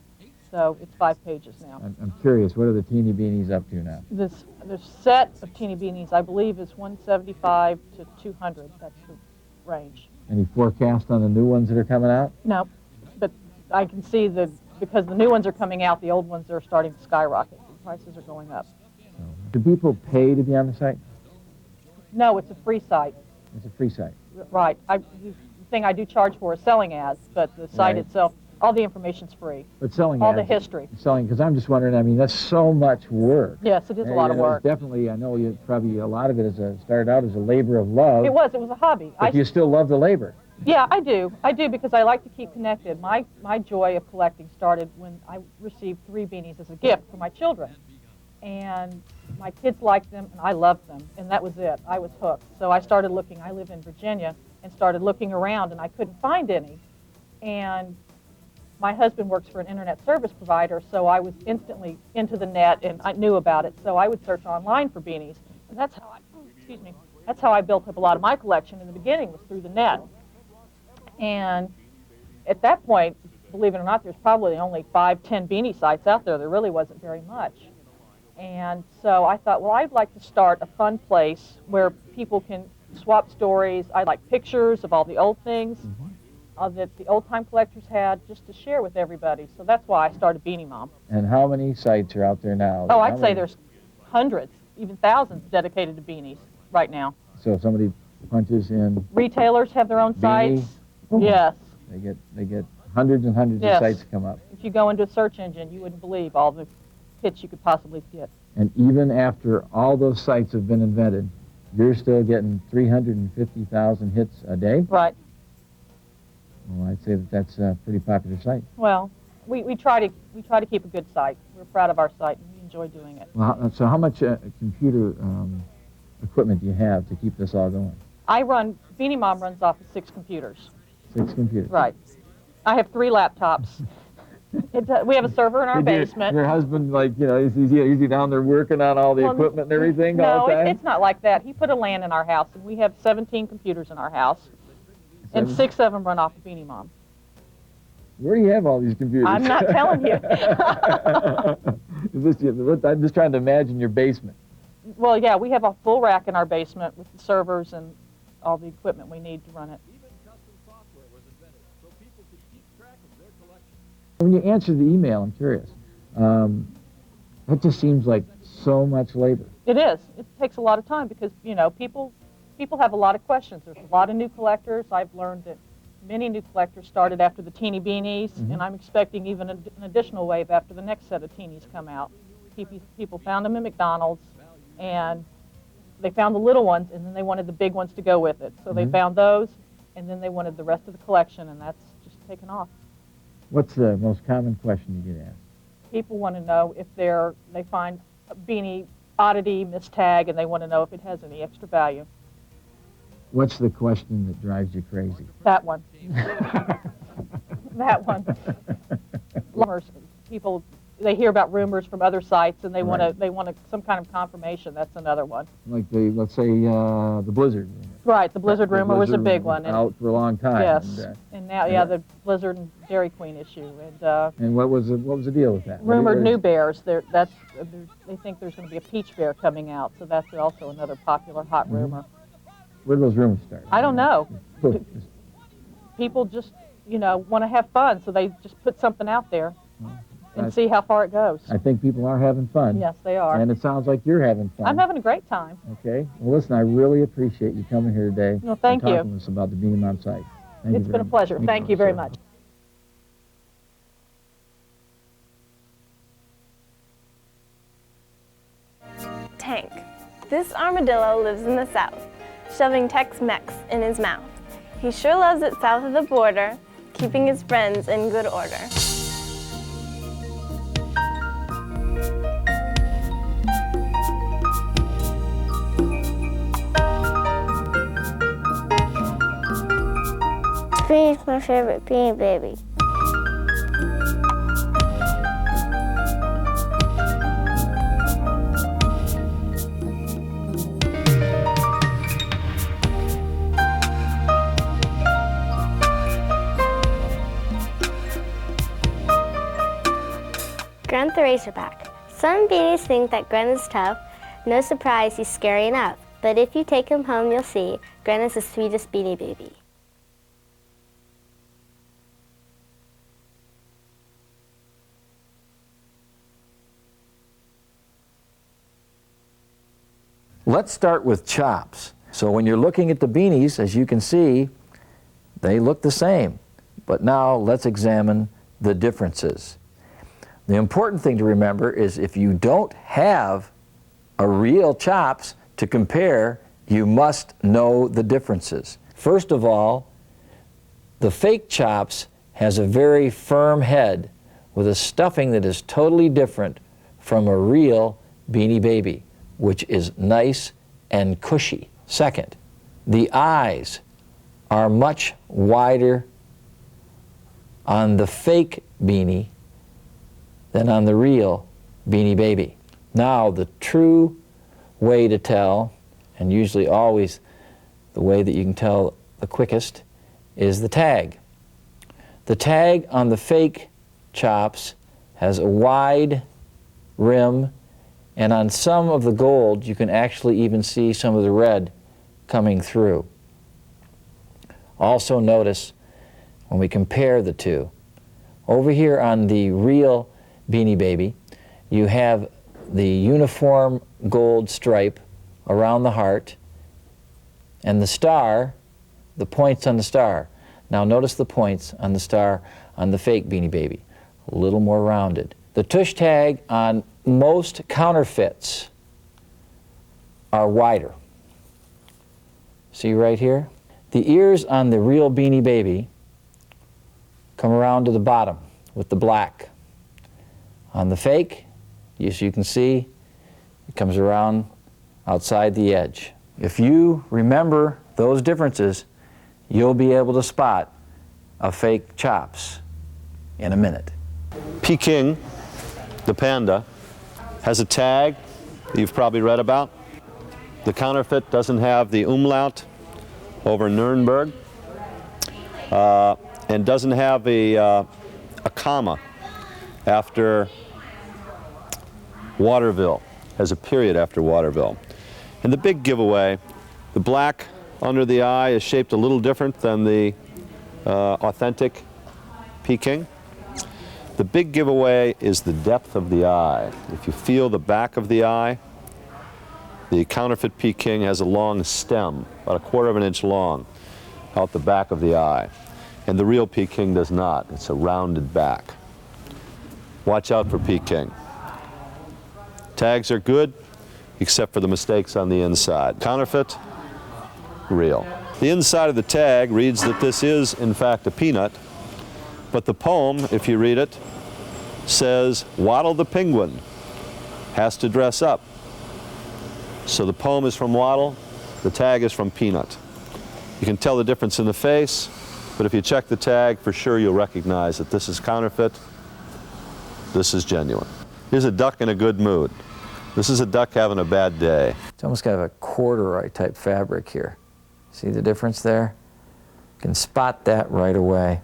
So it's 5 pages now. I'm curious, what are the teeny beanies up to now? The set of teeny beanies, I believe, is 175 to 200. That's the range. Any forecast on the new ones that are coming out? No, but I can see because the new ones are coming out, the old ones are starting to skyrocket. The prices are going up. Do people pay to be on the site? No, it's a free site. It's a free site. Right. The thing I do charge for is selling ads, but the site itself, all the information's free. But selling all ads, the history. Selling, because I'm just wondering, I mean, that's so much work. Yes, it is a lot of work. Definitely, I know probably a lot of it started out as a labor of love. It was a hobby. But you still love the labor. Yeah, I do. I do because I like to keep connected. My joy of collecting started when I received 3 beanies as a gift for my children. And my kids liked them, and I loved them, and that was it. I was hooked. So I started looking. I live in Virginia, and started looking around, and I couldn't find any. And my husband works for an internet service provider, so I was instantly into the net, and I knew about it. So I would search online for beanies, and that's how I built up a lot of my collection in the beginning, was through the net. And at that point, believe it or not, there's probably only 5, 10 beanie sites out there. There really wasn't very much. And so I thought, well, I'd like to start a fun place where people can swap stories. I like pictures of all the old things that the old-time collectors had, just to share with everybody. So that's why I started Beanie Mom. And how many sites are out there now? Oh, I'd say there's hundreds, even thousands dedicated to beanies right now. So if somebody punches in... Retailers have their own Beanie, sites. Yes. They get hundreds and hundreds of sites come up. If you go into a search engine, you wouldn't believe all the hits you could possibly get. And even after all those sites have been invented, you're still getting 350,000 hits a day? Right. Well, I'd say that's a pretty popular site. Well, we try to keep a good site. We're proud of our site, and we enjoy doing it. Well, so how much computer equipment do you have to keep this all going? Beanie Mom runs off of 6 computers. 6 computers. Right. I have 3 laptops. We have a server in our basement. Your husband, like, you know, is he down there working on all the equipment and everything all the time? No, it's not like that. He put a LAN in our house, and we have 17 computers in our house, and 6 of them run off of Beanie Mom. Where do you have all these computers? I'm not telling you. I'm just trying to imagine your basement. Well, yeah, we have a full rack in our basement with the servers and all the equipment we need to run it. When you answer the email, I'm curious. That just seems like so much labor. It is. It takes a lot of time because, you know, people have a lot of questions. There's a lot of new collectors. I've learned that many new collectors started after the teeny beanies, and I'm expecting even an additional wave after the next set of teenies come out. People found them at McDonald's, and they found the little ones, and then they wanted the big ones to go with it. So they found those, and then they wanted the rest of the collection, and that's just taken off. What's the most common question you get asked? People want to know if they find a beanie oddity, mistag, and they want to know if it has any extra value. What's the question that drives you crazy? That one. That one. Rumors. People, they hear about rumors from other sites, and they want some kind of confirmation. That's another one. Like let's say the Blizzard. Right, the Blizzard rumor was a big one. Out for a long time. Yes, and now, the Blizzard and Dairy Queen issue. And what was the deal with that? Rumored new bears. They think there's going to be a peach bear coming out, so that's also another popular hot rumor. Where do those rumors start? I don't know. People just, want to have fun, so they just put something out there and see how far it goes. I think people are having fun. Yes, they are. And it sounds like you're having fun. I'm having a great time. Okay. Well, listen, I really appreciate you coming here today. Well, thank you. And talking to us about the Beanie Mom site. It's been a pleasure. Thank you very much. Tank. This armadillo lives in the South, shoving Tex-Mex in his mouth. He sure loves it south of the border, keeping his friends in good order. Beanie's my favorite Beanie Baby. Razorback. Some beanies think that Gren is tough. No surprise, he's scary enough. But if you take him home, you'll see Gren is the sweetest Beanie Baby. Let's start with chops. So when you're looking at the beanies, as you can see, they look the same. But now let's examine the differences. The important thing to remember is if you don't have a real chops to compare, you must know the differences. First of all, the fake chops has a very firm head with a stuffing that is totally different from a real Beanie Baby, which is nice and cushy. Second, the eyes are much wider on the fake beanie than on the real Beanie Baby. Now, the true way to tell, and usually always the way that you can tell the quickest, is the tag. The tag on the fake chops has a wide rim, and on some of the gold you can actually even see some of the red coming through. Also notice when we compare the two, over here on the real Beanie Baby, you have the uniform gold stripe around the heart and the star, the points on the star. Now notice the points on the star on the fake Beanie Baby, a little more rounded. The tush tag on most counterfeits are wider. See right here? The ears on the real Beanie Baby come around to the bottom with the black. On the fake, as you can see, it comes around outside the edge. If you remember those differences, you'll be able to spot a fake chops in a minute. Peking, the panda, has a tag that you've probably read about. The counterfeit doesn't have the umlaut over Nuremberg and doesn't have a comma after Waterville, has a period after Waterville. And the big giveaway, the black under the eye is shaped a little different than the authentic Peking. The big giveaway is the depth of the eye. If you feel the back of the eye, the counterfeit Peking has a long stem, about 1/4 of an inch long, out the back of the eye. And the real Peking does not. It's a rounded back. Watch out for Peking. Tags are good, except for the mistakes on the inside. Counterfeit, real. The inside of the tag reads that this is, in fact, a peanut, but the poem, if you read it, says, Waddle the penguin has to dress up. So the poem is from Waddle, the tag is from Peanut. You can tell the difference in the face, but if you check the tag, for sure you'll recognize that this is counterfeit, this is genuine. Here's a duck in a good mood. This is a duck having a bad day. It's almost got a corduroy type fabric here. See the difference there? You can spot that right away.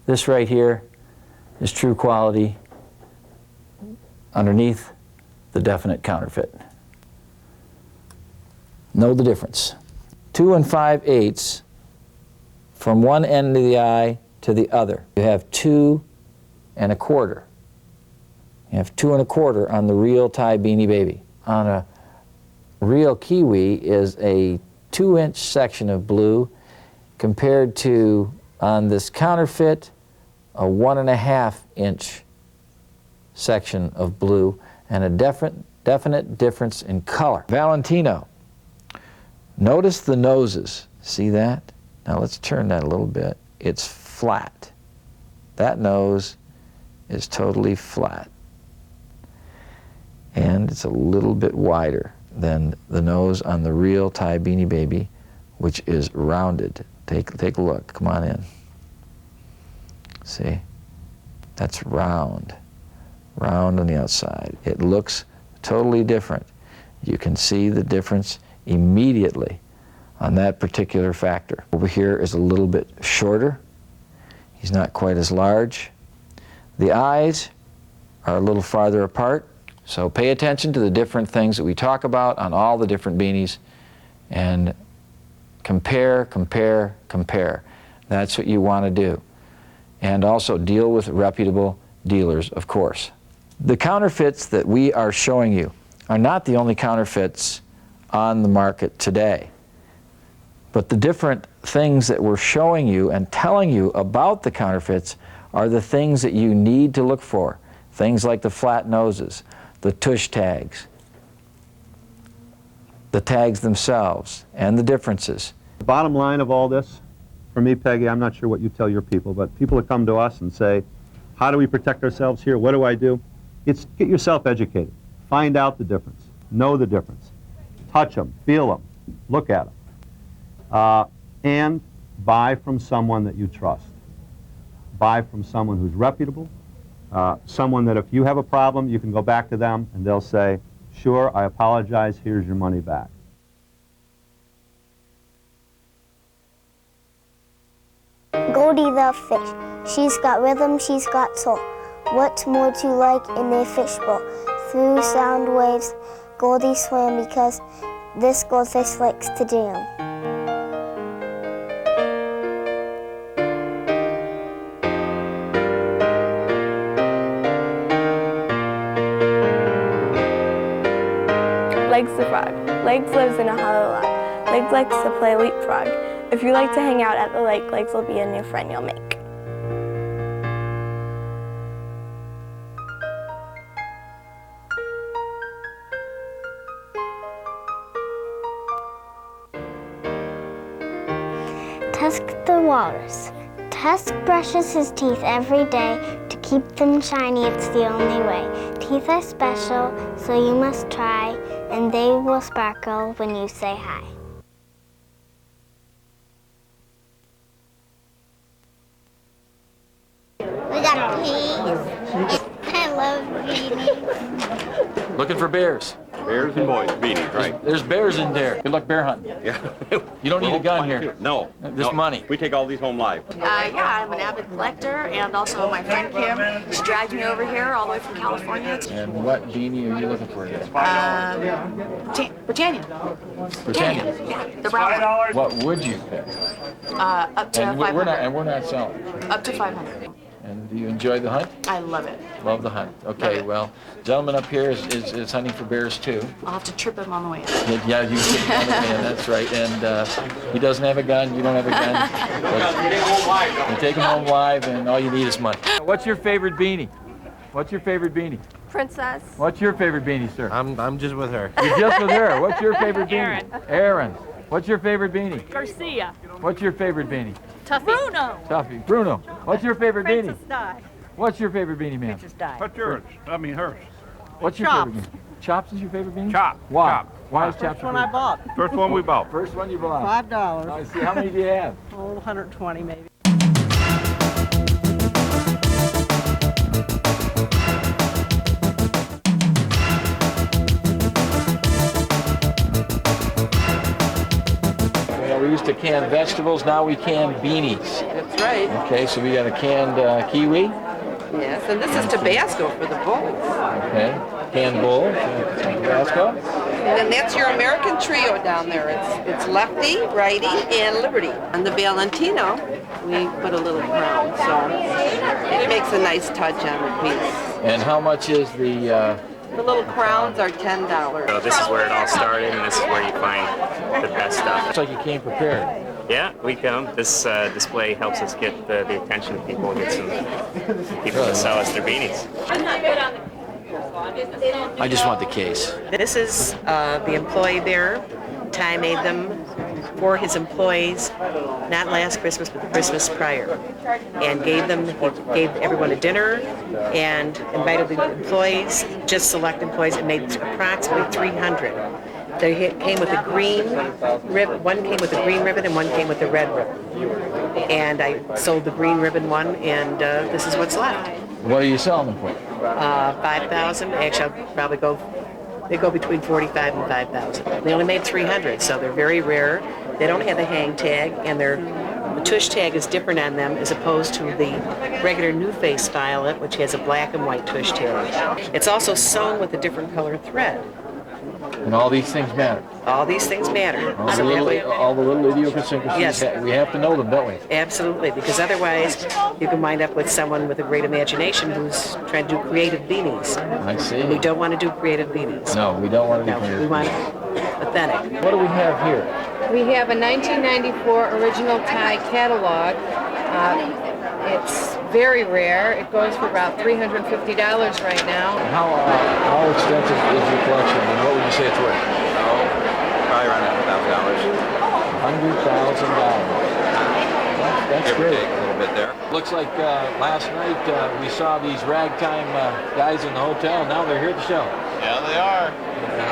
This right here is true quality. Underneath, the definite counterfeit. Know the difference. 2 5/8 from one end of the eye to the other. You have 2 1/4. You have 2 1/4 on the real Thai Beanie Baby. On a real Kiwi is a 2-inch section of blue compared to, on this counterfeit, a 1.5-inch section of blue and a definite difference in color. Valentino. Notice the noses. See that? Now let's turn that a little bit. It's flat. That nose is totally flat. And it's a little bit wider than the nose on the real Thai Beanie Baby, which is rounded. Take a look. Come on in. See? That's round. Round on the outside. It looks totally different. You can see the difference immediately on that particular factor. Over here is a little bit shorter. He's not quite as large. The eyes are a little farther apart. So pay attention to the different things that we talk about on all the different beanies and compare, compare, compare. That's what you want to do. And also deal with reputable dealers, of course. The counterfeits that we are showing you are not the only counterfeits on the market today. But the different things that we're showing you and telling you about the counterfeits are the things that you need to look for. Things like the flat noses, the tush tags, the tags themselves, and the differences. The bottom line of all this, for me, Peggy, I'm not sure what you tell your people, but people that come to us and say, how do we protect ourselves here? What do I do? It's get yourself educated. Find out the difference. Know the difference. Touch them, feel them, look at them. And buy from someone that you trust. Buy from someone who's reputable, someone that if you have a problem, you can go back to them and they'll say, sure, I apologize, here's your money back. Goldie the fish, she's got rhythm, she's got soul. What's more to like in a fishbowl? Through sound waves, Goldie swam because this goldfish likes to jam. Legs the frog. Legs lives in a hollow log. Legs likes to play leapfrog. If you like to hang out at the lake, Legs will be a new friend you'll make. Tusk the walrus. Tusk brushes his teeth every day to keep them shiny, it's the only way. Teeth are special, so you must try, and they will sparkle when you say hi. We got peas. I love beanies. Looking for bears. Bears and boys, beanies, right? There's bears in there. Good luck bear hunting. Yeah. You don't need a gun here. No. This money. We take all these home live. Yeah, I'm an avid collector, and also my friend Kim just dragged me over here all the way from California. And what beanie are you looking for today? Britannia. Britannia. Yeah, the brown one. What would you pick? Up to And 500. we're not selling. Up to 500. And do you enjoy the hunt? I love it. Love the hunt. Okay, well, gentleman up here is hunting for bears too. I'll have to trip him on the way in. Yeah, you can that's right. And he doesn't have a gun, you don't have a gun. But you take him home live and all you need is money. What's your favorite beanie? What's your favorite beanie? Princess. What's your favorite beanie, sir? I'm just with her. You're just with her. What's your favorite beanie? Aaron. What's your favorite beanie? Garcia. What's your favorite beanie? Tuffy. Bruno. Tuffy. Bruno. What's your favorite beanie? Princess Di. What's your favorite beanie, ma'am? Princess Di. What's yours? I mean hers. What's your Chops. favorite beanie? Chops is your favorite beanie? Chop. Why? Chop. Why is Chops First your one I favorite? bought. First one we bought. First one you bought. $5. I see. How many do you have? Oh, 120 maybe. We used to can vegetables, now we can beanies. That's right. Okay, so we got a canned kiwi. Yes, and this is Tabasco for the bulls. Okay, canned bull, Tabasco. And then that's your American trio down there. It's lefty, righty, and liberty. On the Valentino, we put a little crown, so it makes a nice touch on the piece. And how much is the... The little crowns are $10. So this is where it all started, and this is where you find the best stuff. Looks like you came prepared. Yeah, we come. This display helps us get the attention of people, get some people to sell us their beanies. I just want the case. This is the employee bearer. Ty made them for his employees, not last Christmas, but the Christmas prior, and he gave everyone a dinner and invited the employees, just select employees, and made approximately 300. They came with a green ribbon. One came with a green ribbon and one came with a red ribbon. And I sold the green ribbon one, and this is what's left. What are you selling them for? $5,000. Actually, I'll probably they go between $45,000 and $5,000. They only made 300, so they're very rare. They don't have a hang tag, and they're The tush tag is different on them as opposed to the regular New Face Violet, which has a black and white tush tag. It's also sewn with a different color thread. And all these things matter. All these things matter. All, So the, that way- little, all the little idiosyncrasies, Yes. we have to know them, don't we? Absolutely, because otherwise you can wind up with someone with a great imagination who's trying to do creative beanies. I see. And we don't want to do creative beanies. No, we don't want to do No, creative we want beanies. authentic. What do we have here? We have a 1994 original tie catalog. It's very rare. It goes for about $350 right now. How extensive is your collection, and what would you say it's worth? Probably around $100,000. $100,000. That's Give or great. take a little bit there. Looks like last night we saw these ragtime guys in the hotel. Now they're here at the show. Yeah, they are.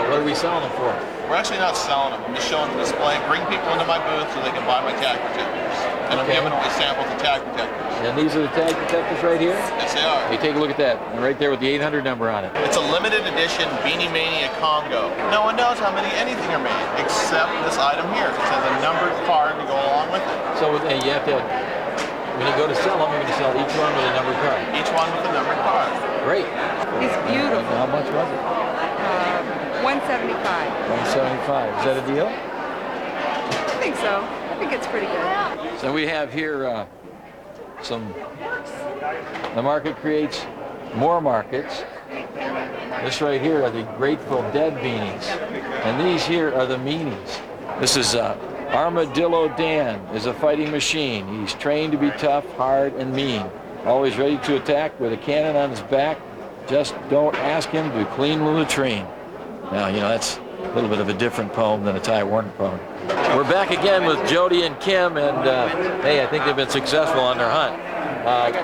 What are we selling them for? We're actually not selling them. I'm just showing the display. Bring people into my booth so they can buy my tag protectors. And I'm Okay. giving away samples of tag protectors. And these are the tag protectors right here? Yes, they are. Hey, take a look at that. Right there with the 800 number on it. It's a limited edition Beanie Mania Congo. No one knows how many anything are made except this item here. It has a numbered card to go along with it. So you have to, when you go to sell them, you're going to sell each one with a numbered card. Each one with a numbered card. Great. It's beautiful. How much was it? $175. $175. Is that a deal? I think so. I think it's pretty good. So we have here the market creates more markets. This right here are the Grateful Dead beanies. And these here are the meanies. This is Armadillo Dan is a fighting machine. He's trained to be tough, hard, and mean. Always ready to attack with a cannon on his back. Just don't ask him to clean the latrine. Now, you know, that's a little bit of a different poem than a Ty Warner poem. We're back again with Jody and Kim, and hey, I think they've been successful on their hunt.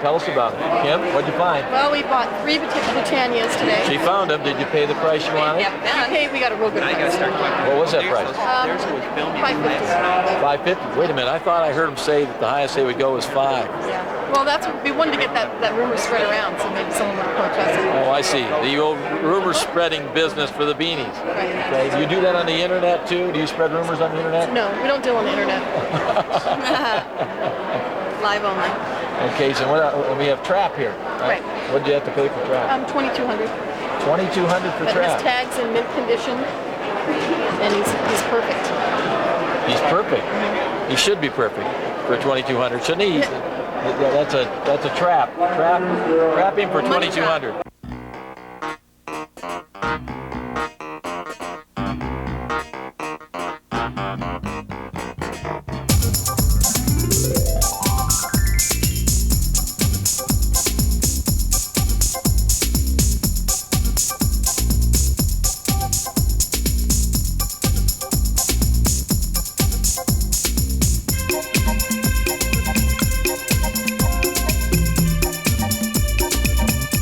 Tell us about it. Kim, what'd you find? Well, we bought 3 Britannias today. She found them. Did you pay the price you wanted? Yep. We got a real good price. What was that price? $5.50. $5.50. Wait a minute. I thought I heard them say that the highest they would go was $5. Yeah. Well, we wanted to get that rumor spread around, so maybe someone would approach us. Oh, I see. The old rumor spreading business for the beanies. Right. Okay. Do you do that on the internet too? Do you spread rumors on the internet? No, we don't deal on the internet. Live only. Okay, so we have Trap here. Right. What did you have to pay for Trap? $2,200. $2,200 for But Trap. his tag's in mint condition, and he's perfect. He's perfect. He should be perfect for $2,200. Shouldn't he? That's a trap. Trap him for $2,200.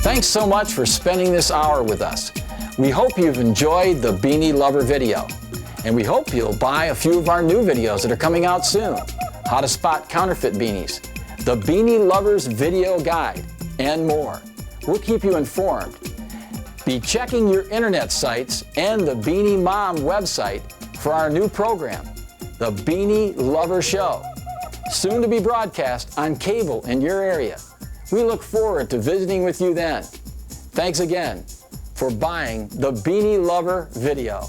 Thanks so much for spending this hour with us. We hope you've enjoyed the Beanie Lover video. And we hope you'll buy a few of our new videos that are coming out soon. How to spot counterfeit beanies, the Beanie Lovers video guide, and more. We'll keep you informed. Be checking your internet sites and the Beanie Mom website for our new program, The Beanie Lover Show, soon to be broadcast on cable in your area. We look forward to visiting with you then. Thanks again for buying the Beanie Lover video.